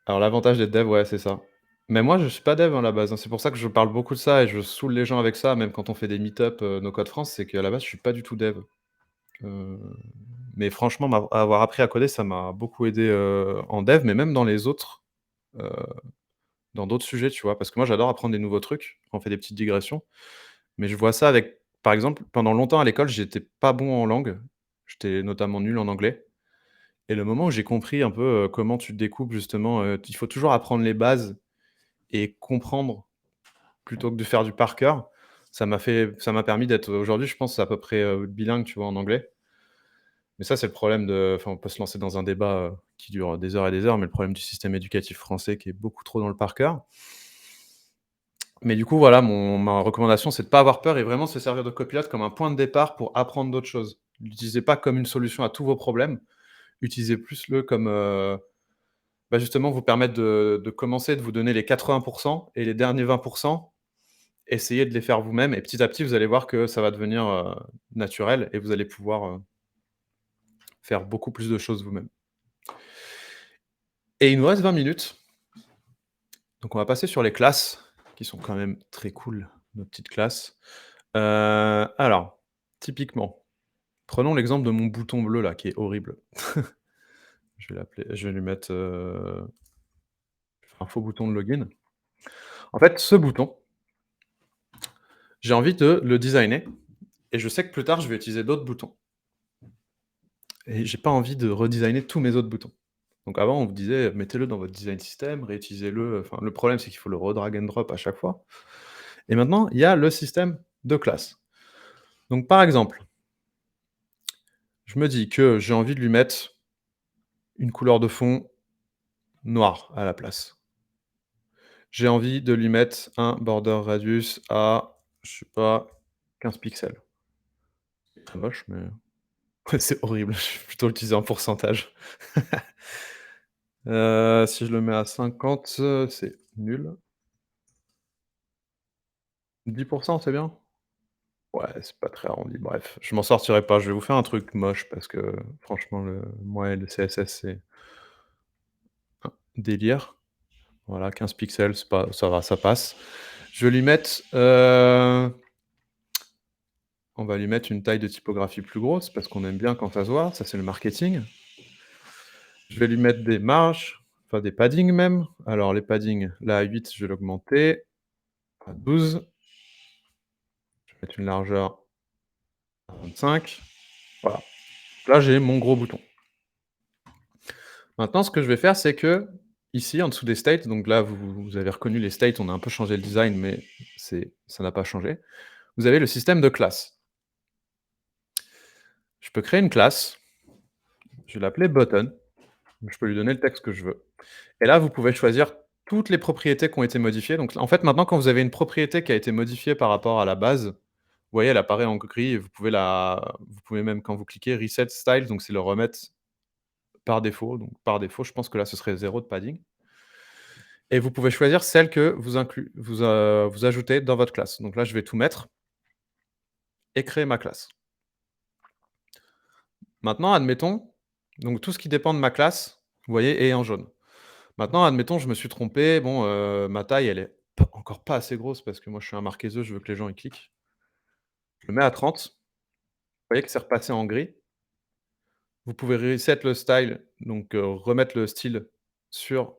Alors l'avantage d'être dev, ouais, c'est ça. Mais moi je suis pas dev, hein, à la base, hein. C'est pour ça que je parle beaucoup de ça et je saoule les gens avec ça, même quand on fait des meet-up, No Code France, c'est qu'à la base je suis pas du tout dev. Heu, mais franchement avoir appris à coder, ça m'a beaucoup aidé, en dev, mais même dans les autres, heu dans d'autres sujets, tu vois? Parce que moi, j'adore apprendre des nouveaux trucs. On fait des petites digressions, mais je vois ça avec par exemple, pendant longtemps à l'école, j'étais pas bon en langue. J'étais notamment nul en anglais et le moment où j'ai compris un peu, comment tu découpes justement, il faut toujours apprendre les bases et comprendre plutôt que de faire du par cœur. Ça m'a permis d'être aujourd'hui, je pense, à peu près, bilingue, tu vois, en anglais. Mais ça, c'est le problème on peut se lancer dans un débat, qui dure des heures et des heures, mais le problème du système éducatif français qui est beaucoup trop dans le par cœur. Mais du coup, voilà, ma recommandation, c'est de pas avoir peur et vraiment se servir de Copilot comme un point de départ pour apprendre d'autres choses. L'utilisez pas comme une solution à tous vos problèmes, utilisez plus le comme, bah, justement vous permettre de commencer, de vous donner les 80 et les derniers 20, essayez de les faire vous-même et petit à petit, vous allez voir que ça va devenir, naturel et vous allez pouvoir, faire beaucoup plus de choses vous-même. Et il nous reste 20 minutes, donc on va passer sur les classes qui sont quand même très cool, nos petites classes. Alors, typiquement, prenons l'exemple de mon bouton bleu là, qui est horrible. Je vais lui mettre, un faux bouton de login. En fait, ce bouton, j'ai envie de le designer et je sais que plus tard, je vais utiliser d'autres boutons et j'ai pas envie de redesigner tous mes autres boutons. Donc avant, on vous disait: «Mettez-le dans votre design system, réutilisez-le», enfin, le problème, c'est qu'il faut le redrag and drop à chaque fois et maintenant, il y a le système de classe. Donc par exemple, je me dis que j'ai envie de lui mettre une couleur de fond noire à la place. J'ai envie de lui mettre un border radius à, je sais pas, 15 pixels. C'est très moche, mais c'est horrible, je vais plutôt utiliser un pourcentage. Si je le mets à 50, c'est nul. 10, c'est bien? Ouais, c'est pas très arrondi, bref, je m'en sortirai pas. Je vais vous faire un truc moche parce que franchement le CSS c'est un délire. Voilà, 15 pixels, c'est pas ça va, ça passe. Je vais lui mettre, on va lui mettre une taille de typographie plus grosse parce qu'on aime bien quand ça se voit, ça c'est le marketing. Je vais lui mettre des marges, enfin des paddings même. Alors les paddings, là à 8, je vais l'augmenter à 12. Je vais mettre une largeur à 25. Voilà. Là, j'ai mon gros bouton. Maintenant, ce que je vais faire, c'est que ici, en dessous des states, donc là, vous avez reconnu les states, on a un peu changé le design, mais ça n'a pas changé. Vous avez le système de classe. Je peux créer une classe, je vais l'appeler button, je peux lui donner le texte que je veux. Et là, vous pouvez choisir toutes les propriétés qui ont été modifiées. Donc en fait, maintenant, quand vous avez une propriété qui a été modifiée par rapport à la base, vous voyez, elle apparaît en gris et vous pouvez même, quand vous cliquez, reset style, donc c'est le remettre par défaut. Donc par défaut, je pense que là, ce serait 0 de padding. Et vous pouvez choisir celle que vous ajoutez dans votre classe. Donc là, je vais tout mettre et créer ma classe. Maintenant, admettons, donc tout ce qui dépend de ma classe, vous voyez, est en jaune. Maintenant, admettons, je me suis trompé, bon, ma taille, elle est p encore pas assez grosse parce que moi, je suis un marqueseux, je veux que les gens, ils cliquent. Je le mets à 30. Vous voyez que c'est repassé en gris. Vous pouvez reset le style, donc remettre le style sur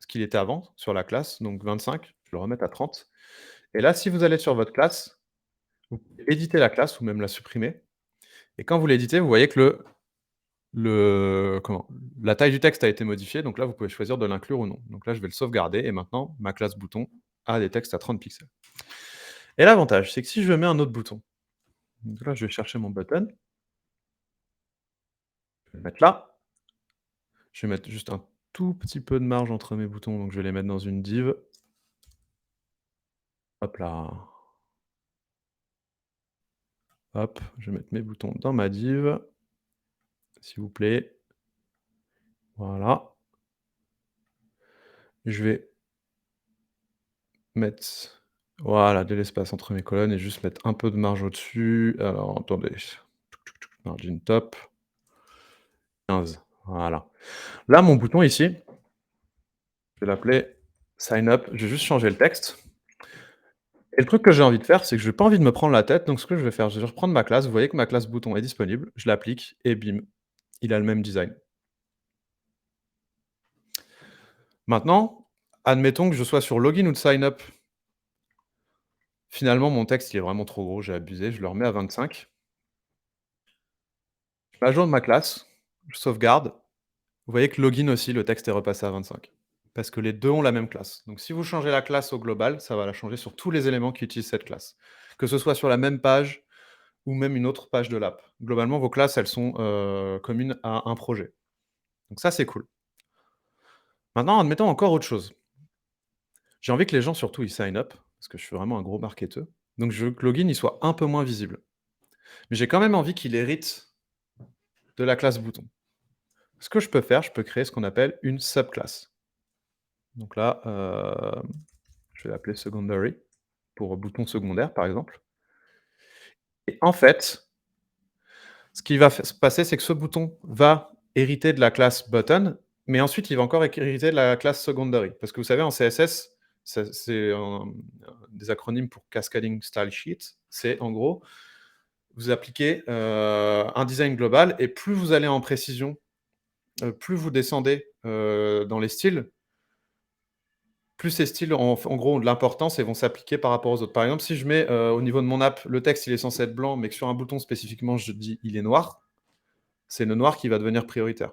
ce qu'il était avant, sur la classe, donc 25, je le remets à 30 et là, si vous allez sur votre classe, vous pouvez éditer la classe ou même la supprimer et quand vous l'éditez, vous voyez que la taille du texte a été modifiée, donc là, vous pouvez choisir de l'inclure ou non. Donc là, je vais le sauvegarder et maintenant ma classe bouton a des textes à 30 pixels et l'avantage, c'est que si je mets un autre bouton, donc là, je vais chercher mon button, je vais le mettre là, je vais mettre juste un tout petit peu de marge entre mes boutons, donc je vais les mettre dans une div. Hop là. Hop, je vais mettre mes boutons dans ma div, s'il vous plaît. Voilà. Je vais mettre, voilà, de l'espace entre mes colonnes et juste mettre un peu de marge au-dessus. Alors attendez, margin top, 15, voilà. Là, mon bouton ici, je vais l'appeler sign up, je vais juste changer le texte et le truc que j'ai envie de faire, c'est que j'ai pas envie de me prendre la tête, donc ce que je vais faire, je vais reprendre ma classe, vous voyez que ma classe bouton est disponible, je l'applique et bim, il a le même design. Maintenant, admettons que je sois sur login ou de sign up. Finalement, mon texte, il est vraiment trop gros, j'ai abusé, je le remets à 25. Je mets à jour ma classe, je sauvegarde. Vous voyez que login aussi, le texte est repassé à 25. Parce que les 2 ont la même classe. Donc si vous changez la classe au global, ça va la changer sur tous les éléments qui utilisent cette classe. Que ce soit sur la même page ou même une autre page de l'app. Globalement, vos classes, elles sont, communes à un projet. Donc ça, c'est cool. Maintenant, admettons encore autre chose. J'ai envie que les gens, surtout, ils sign up, parce que je suis vraiment un gros marketeur. Donc je veux que login, il soit un peu moins visible. Mais j'ai quand même envie qu'il hérite de la classe bouton. Ce que je peux faire, je peux créer ce qu'on appelle une subclasse. Donc là, je vais l'appeler secondary pour bouton secondaire, par exemple. Et en fait, ce qui va se passer, c'est que ce bouton va hériter de la classe button, mais ensuite il va encore hériter de la classe secondary. Parce que vous savez, en CSS, c'est des acronymes pour Cascading Style Sheet. C'est en gros, vous appliquez un design global et plus vous allez en précision, plus vous descendez dans les styles, plus ces styles en gros ont de l'importance et vont s'appliquer par rapport aux autres. Par exemple, si je mets, au niveau de mon app, le texte il est censé être blanc, mais que sur un bouton spécifiquement je dis: «Il est noir», c'est le noir qui va devenir prioritaire.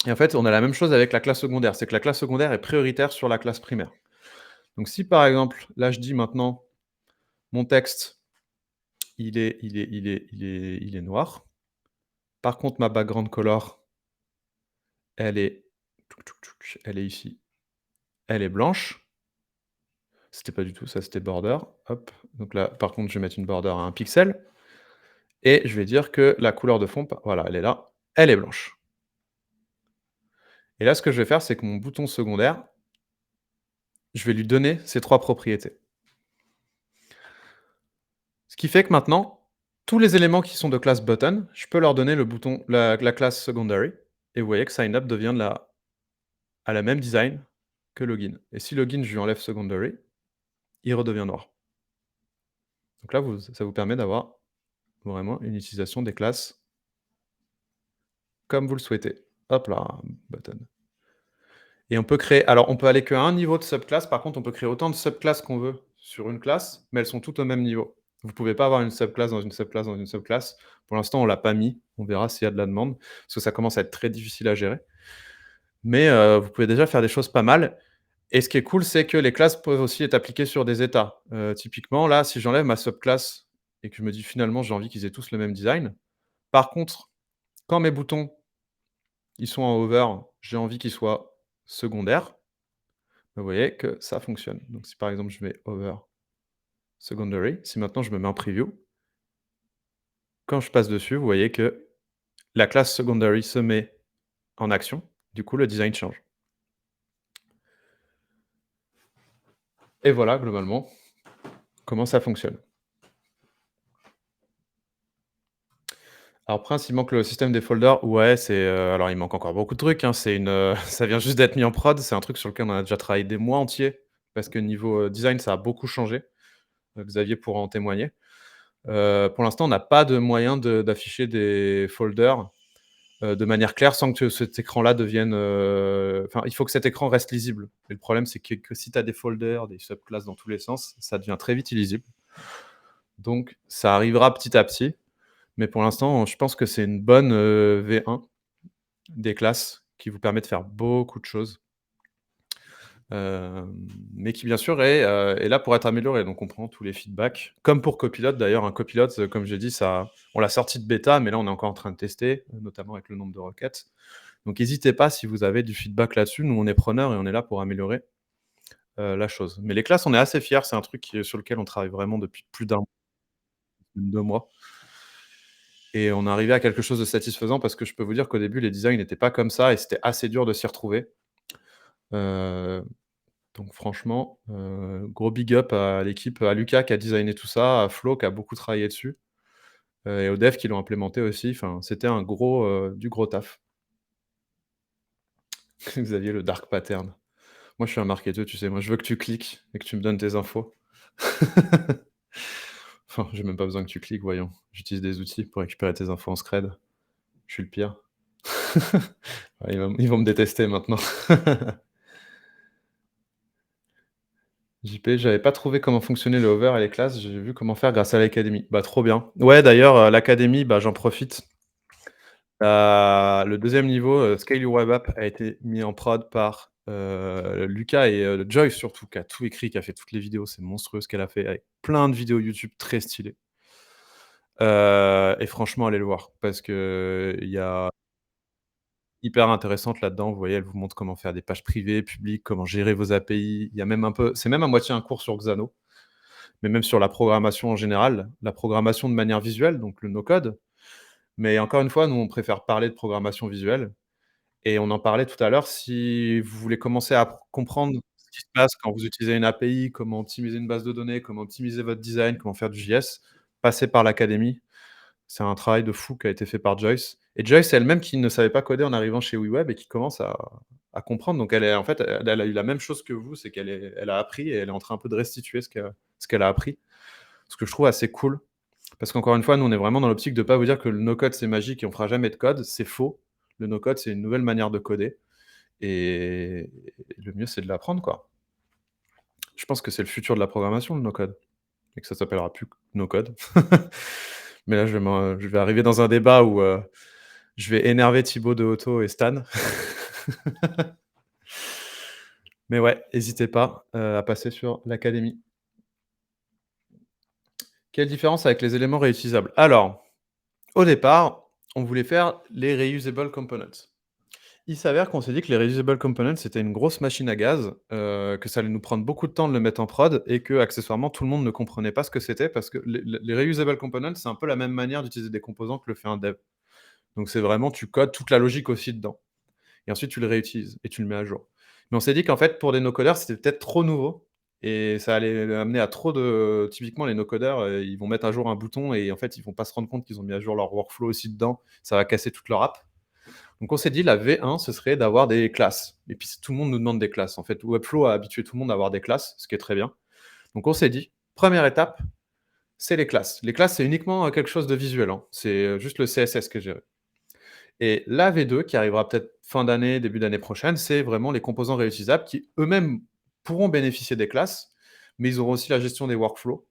et en fait, on a la même chose avec la classe secondaire. C'est que la classe secondaire est prioritaire sur la classe primaire. Donc si par exemple, là je dis maintenant: «Mon texte, il est noir. Par contre ma background color, elle est elle est ici, elle est blanche». C'était pas du tout ça, c'était border. Hop, donc là, par contre, je vais mettre une border à 1 pixel et je vais dire que la couleur de fond, voilà, elle est là, elle est blanche. Et là, ce que je vais faire, c'est que mon bouton secondaire, je vais lui donner ces 3 propriétés. Ce qui fait que maintenant, tous les éléments qui sont de classe button, je peux leur donner le bouton la classe secondary et vous voyez que sign up devient à la même design que login. Et si login, je lui enlève secondary, il redevient noir. Donc là, ça vous permet d'avoir vraiment une utilisation des classes comme vous le souhaitez. Hop là, button. Et on peut créer, alors on peut aller qu'à un niveau de subclasse, par contre on peut créer autant de subclasses qu'on veut sur une classe, mais elles sont toutes au même niveau. Vous pouvez pas avoir une subclasse dans une subclasse dans une subclasse. Pour l'instant, on l'a pas mis, on verra s'il y a de la demande, parce que ça commence à être très difficile à gérer. Mais vous pouvez déjà faire des choses pas mal et ce qui est cool, c'est que les classes peuvent aussi être appliquées sur des états. Typiquement là, si j'enlève ma subclasse et que je me dis finalement j'ai envie qu'ils aient tous le même design, par contre, quand mes boutons, ils sont en hover, j'ai envie qu'ils soient secondaires. Vous voyez que ça fonctionne. Donc si par exemple je mets over secondary, si maintenant je me mets en preview, quand je passe dessus, vous voyez que la classe secondary se met en action. Du coup, le design change. Et voilà globalement comment ça fonctionne. Alors principalement que le système des folders, ouais, alors il manque encore beaucoup de trucs, hein, ça vient juste d'être mis en prod, c'est un truc sur lequel on a déjà travaillé des mois entiers parce que niveau, design, ça a beaucoup changé. Xavier pourra en témoigner. Pour l'instant, on n'a pas de moyen d'afficher des folders de manière claire sans que cet écran-là devienne, enfin, il faut que cet écran reste lisible. Et le problème, c'est que si tu as des folders, des subclasses dans tous les sens, ça devient très vite illisible. Donc ça arrivera petit à petit, mais pour l'instant, je pense que c'est une bonne, V1 des classes qui vous permet de faire beaucoup de choses, mais qui bien sûr est là pour être améliorée. Donc on prend tous les feedbacks, comme pour Copilot d'ailleurs, un Copilot, comme j'ai dit, ça on l'a sorti de bêta, mais là on est encore en train de tester, notamment avec le nombre de requêtes. Donc n'hésitez pas si vous avez du feedback là-dessus, nous on est preneurs et on est là pour améliorer, la chose. Mais les classes, on est assez fiers, c'est un truc sur lequel on travaille vraiment depuis plus d'1 mois, même 2 mois et on est arrivé à quelque chose de satisfaisant parce que je peux vous dire qu'au début les designs n'étaient pas comme ça et c'était assez dur de s'y retrouver. Heu, donc franchement, gros big up à l'équipe, à Lucas qui a designé tout ça, à Flo qui a beaucoup travaillé dessus, et aux devs qui l'ont implémenté aussi. Enfin, c'était du gros taf. Xavier, le dark pattern. Moi, je suis un marketeur, tu sais, moi, je veux que tu cliques et que tu me donnes tes infos. Enfin, j'ai même pas besoin que tu cliques, voyons. J'utilise des outils pour récupérer tes infos en scred. Je suis le pire. Ouais, ils vont me détester maintenant. JP, j'avais pas trouvé comment fonctionnait le hover et les classes, j'ai vu comment faire grâce à l'académie. Bah, trop bien. Ouais, d'ailleurs, l'académie, bah, j'en profite. Le deuxième niveau, Scale Your Web App a été mis en prod par, Lucas et Joyce surtout, qui a tout écrit, qui a fait toutes les vidéos. C'est monstrueux ce qu'elle a fait, avec plein de vidéos YouTube très stylées. Et franchement, allez le voir parce qu'il y a hyper intéressante là-dedans. Vous voyez, elle vous montre comment faire des pages privées, publiques, comment gérer vos API. Il y a même un peu c'est même à moitié un cours sur Xano, mais même sur la programmation en général, la programmation de manière visuelle, donc le no-code. Mais encore une fois, nous, on préfère parler de programmation visuelle et on en parlait tout à l'heure. Si vous voulez commencer à comprendre ce qui se passe quand vous utilisez une API, comment optimiser une base de données, comment optimiser votre design, comment faire du JS, passez par l'académie. C'est un travail de fou qui a été fait par Joyce et Joyce elle-même qui ne savait pas coder en arrivant chez WeWeb et qui commence à comprendre. Donc elle est en fait, elle a eu la même chose que vous, c'est elle a appris et elle est en train un peu de restituer ce qu'elle a appris. Ce que je trouve assez cool parce qu'encore une fois, nous, on est vraiment dans l'optique de pas vous dire que le no-code, c'est magique et on fera jamais de code. C'est faux. Le no-code, c'est une nouvelle manière de coder et le mieux, c'est de l'apprendre, quoi. Je pense que c'est le futur de la programmation, le no-code et que ça s'appellera plus no-code. Mais là, je vais arriver dans un débat où, Je vais énerver Thibaut de Auto et Stan. Mais ouais, hésitez pas, à passer sur l'académie. Quelle différence avec les éléments réutilisables? Alors, au départ, on voulait faire les reusable components. Il s'avère qu'on s'est dit que les reusable components, c'était une grosse machine à gaz, que ça allait nous prendre beaucoup de temps de le mettre en prod et qu'accessoirement tout le monde ne comprenait pas ce que c'était parce que les reusable components, c'est un peu la même manière d'utiliser des composants que le fait un dev. Donc c'est vraiment tu codes toute la logique aussi dedans et ensuite tu le réutilises et tu le mets à jour. Mais on s'est dit qu'en fait pour des no-codeurs, c'était peut-être trop nouveau et ça allait amener à trop de typiquement les no-codeurs, ils vont mettre à jour un bouton et en fait, ils vont pas se rendre compte qu'ils ont mis à jour leur workflow aussi dedans. Ça va casser toute leur app. Donc on s'est dit la V1, ce serait d'avoir des classes et puis tout le monde nous demande des classes. En fait, Webflow a habitué tout le monde à avoir des classes, ce qui est très bien. Donc on s'est dit: «Première étape, c'est les classes». Les classes, c'est uniquement, quelque chose de visuel, hein. C'est, juste le CSS qui est géré. Et la V2 qui arrivera peut-être fin d'année, début d'année prochaine, c'est vraiment les composants réutilisables qui eux-mêmes pourront bénéficier des classes, mais ils auront aussi la gestion des workflows,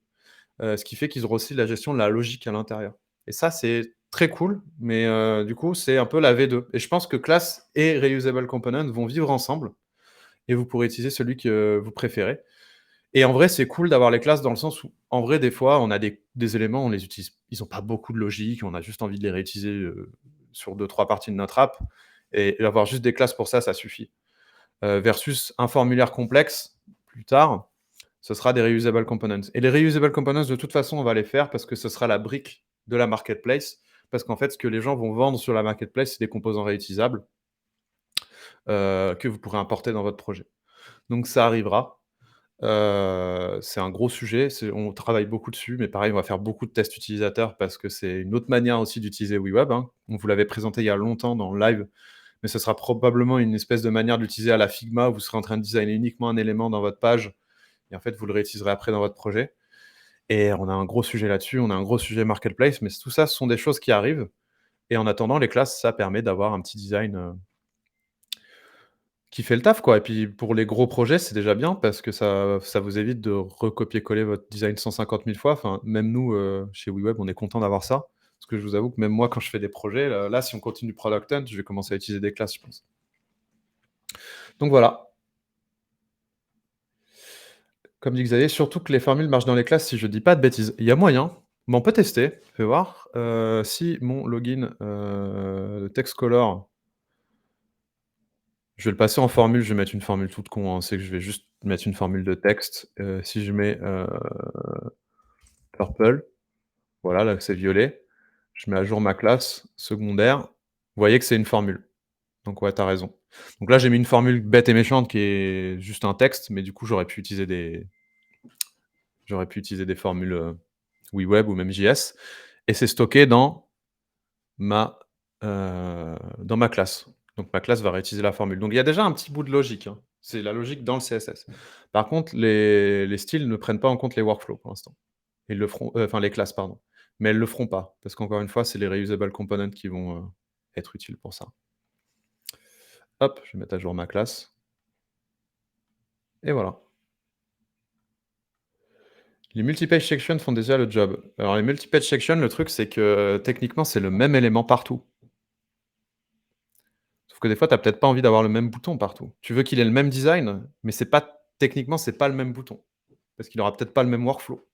ce qui fait qu'ils auront aussi la gestion de la logique à l'intérieur. Et ça, c'est très cool, mais du coup, c'est un peu la V2. Et je pense que class et reusable component vont vivre ensemble et vous pourrez utiliser celui que vous préférez. Et en vrai, c'est cool d'avoir les classes dans le sens où, en vrai, des fois, on a des éléments, on les utilise ils ont pas beaucoup de logique, on a juste envie de les réutiliser, sur deux trois parties de notre app et avoir juste des classes pour ça, ça suffit. Versus un formulaire complexe, plus tard, ce sera des reusable components et les reusable components, de toute façon, on va les faire parce que ce sera la brique de la marketplace. Parce qu'en fait, ce que les gens vont vendre sur la marketplace, c'est des composants réutilisables, que vous pourrez importer dans votre projet. Donc ça arrivera. C'est un gros sujet, on travaille beaucoup dessus, mais pareil, on va faire beaucoup de tests utilisateurs parce que c'est une autre manière aussi d'utiliser WeWeb, hein. On vous l'avait présenté il y a longtemps dans le live, mais ce sera probablement une espèce de manière d'utiliser à la Figma, où vous serez en train de designer uniquement un élément dans votre page et en fait, vous le réutiliserez après dans votre projet et on a un gros sujet là-dessus, on a un gros sujet marketplace, mais tout ça, ce sont des choses qui arrivent et en attendant, les classes, ça permet d'avoir un petit design, qui fait le taf, quoi. Et puis pour les gros projets, c'est déjà bien parce que ça vous évite de recopier-coller votre design 150 000 fois. Enfin, même nous, chez WeWeb, on est content d'avoir ça. Parce que je vous avoue que même moi, quand je fais des projets, là, si on continue Product Hunt, je vais commencer à utiliser des classes, je pense. Donc voilà, comme dit Xavier, surtout que les formules marchent dans les classes si je dis pas de bêtises. Il y a moyen, mais on peut tester, fais voir. Si mon login, TextColor, je vais le passer en formule, je vais mettre une formule toute con, hein, c'est que je vais juste mettre une formule de texte. Si je mets, purple, voilà, là, c'est violet. Je mets à jour ma classe secondaire. Vous voyez que c'est une formule. Donc ouais, tu as raison. Donc là, j'ai mis une formule bête et méchante qui est juste un texte, mais du coup, j'aurais pu utiliser des formules, WeWeb ou même JS et c'est stocké ma, dans ma classe. Donc ma classe va réutiliser la formule. Donc il y a déjà un petit bout de logique, hein. C'est la logique dans le CSS. Par contre, les styles ne prennent pas en compte les workflows pour l'instant. Ils le feront, enfin les classes, pardon. Mais elles le feront pas, parce qu'encore une fois, c'est les reusable components qui vont, être utiles pour ça. Hop, je vais mettre à jour ma classe et voilà. Les multi-page sections font déjà le job. Alors les multi-page sections, le truc, c'est que, techniquement, c'est le même élément partout. Sauf que des fois, tu as peut-être pas envie d'avoir le même bouton partout. Tu veux qu'il ait le même design, mais c'est pas techniquement, c'est pas le même bouton, parce qu'il aura peut-être pas le même workflow.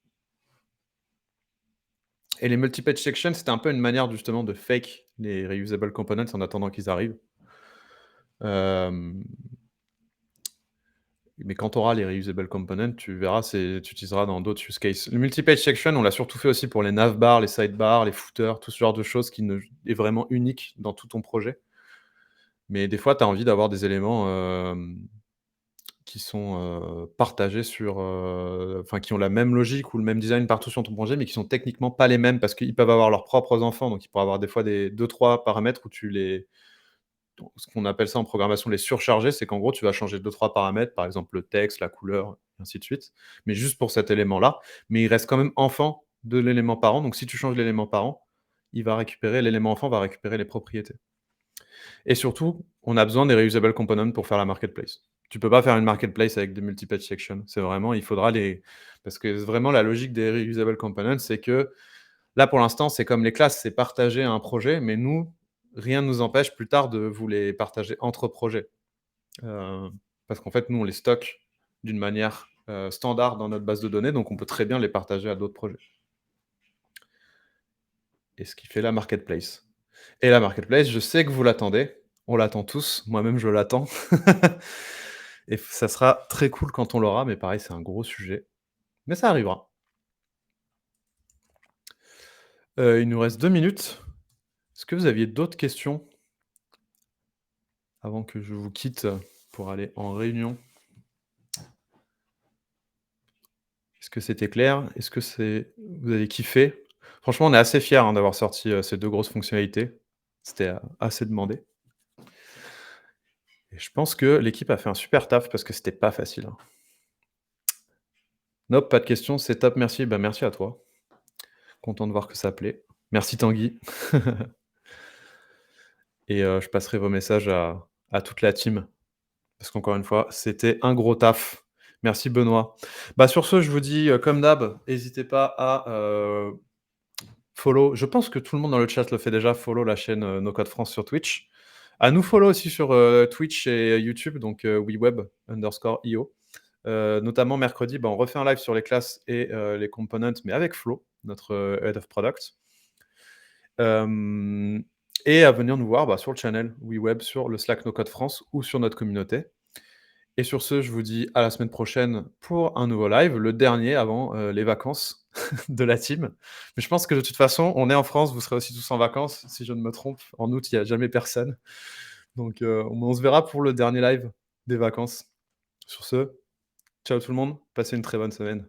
Et les multi-page sections, c'était un peu une manière justement de fake les reusable components en attendant qu'ils arrivent. Hem Mais quand tu auras les reusable components, tu verras, tu utiliseras dans d'autres use cases. Le multi-page section, on l'a surtout fait aussi pour les navbars, les sidebars, les footers, tout ce genre de choses qui ne est vraiment unique dans tout ton projet. Mais des fois, tu as envie d'avoir des éléments, qui sont, partagés sur, enfin qui ont la même logique ou le même design partout sur ton projet, mais qui sont techniquement pas les mêmes parce qu'ils peuvent avoir leurs propres enfants. Donc ils pourraient avoir des fois des 2-3 paramètres où tu les ce qu'on appelle ça en programmation les surcharger, c'est qu'en gros, tu vas changer deux trois paramètres, par exemple le texte, la couleur, et ainsi de suite, mais juste pour cet élément-là. Mais il reste quand même enfant de l'élément parent, donc si tu changes l'élément parent, l'élément enfant va récupérer les propriétés. Et surtout, on a besoin des reusable components pour faire la marketplace. Tu peux pas faire une marketplace avec des multi-page sections. C'est vraiment, il faudra les parce que vraiment la logique des reusable components, c'est que là, pour l'instant, c'est comme les classes, c'est partagé à un projet, mais nous, rien ne nous empêche plus tard de vous les partager entre projets. Heu, Parce qu'en fait, nous, on les stocke d'une manière, standard dans notre base de données, donc on peut très bien les partager à d'autres projets. Et ce qui fait la marketplace. Et la marketplace, je sais que vous l'attendez. On l'attend tous. Moi-même, je l'attends. Et ça sera très cool quand on l'aura, mais pareil, c'est un gros sujet. Mais ça arrivera. Il nous reste 2 minutes. Est-ce que vous aviez d'autres questions avant que je vous quitte, pour aller en réunion? Est-ce que c'était clair? Est-ce que vous avez kiffé? Franchement, on est assez fiers, hein, d'avoir sorti, ces 2 grosses fonctionnalités. C'était, assez demandé et je pense que l'équipe a fait un super taf parce que c'était pas facile, hein. Nope, pas de questions, c'est top, merci. Bah, merci à toi. Content de voir que ça plaît. Merci Tanguy et je passerai vos messages à toute la team parce qu'encore une fois, c'était un gros taf. Merci Benoît. Bah, sur ce, je vous dis, comme d'hab, n'hésitez pas à, follow, je pense que tout le monde dans le chat le fait déjà, follow la chaîne, No Code France sur Twitch. À nous follow aussi sur, Twitch et YouTube, donc @weweb_io. Notamment mercredi, bah, on refait un live sur les classes et les components, mais avec Flo, notre, head of product. Hem Et à venir nous voir, bah, sur le channel WeWeb, sur le Slack No Code France ou sur notre communauté. Et sur ce, je vous dis à la semaine prochaine pour un nouveau live, le dernier avant, les vacances de la team. Mais je pense que de toute façon, on est en France, vous serez aussi tous en vacances, si je ne me trompe. En août, il y a jamais personne. Donc on se verra pour le dernier live des vacances. Sur ce, ciao tout le monde, passez une très bonne semaine.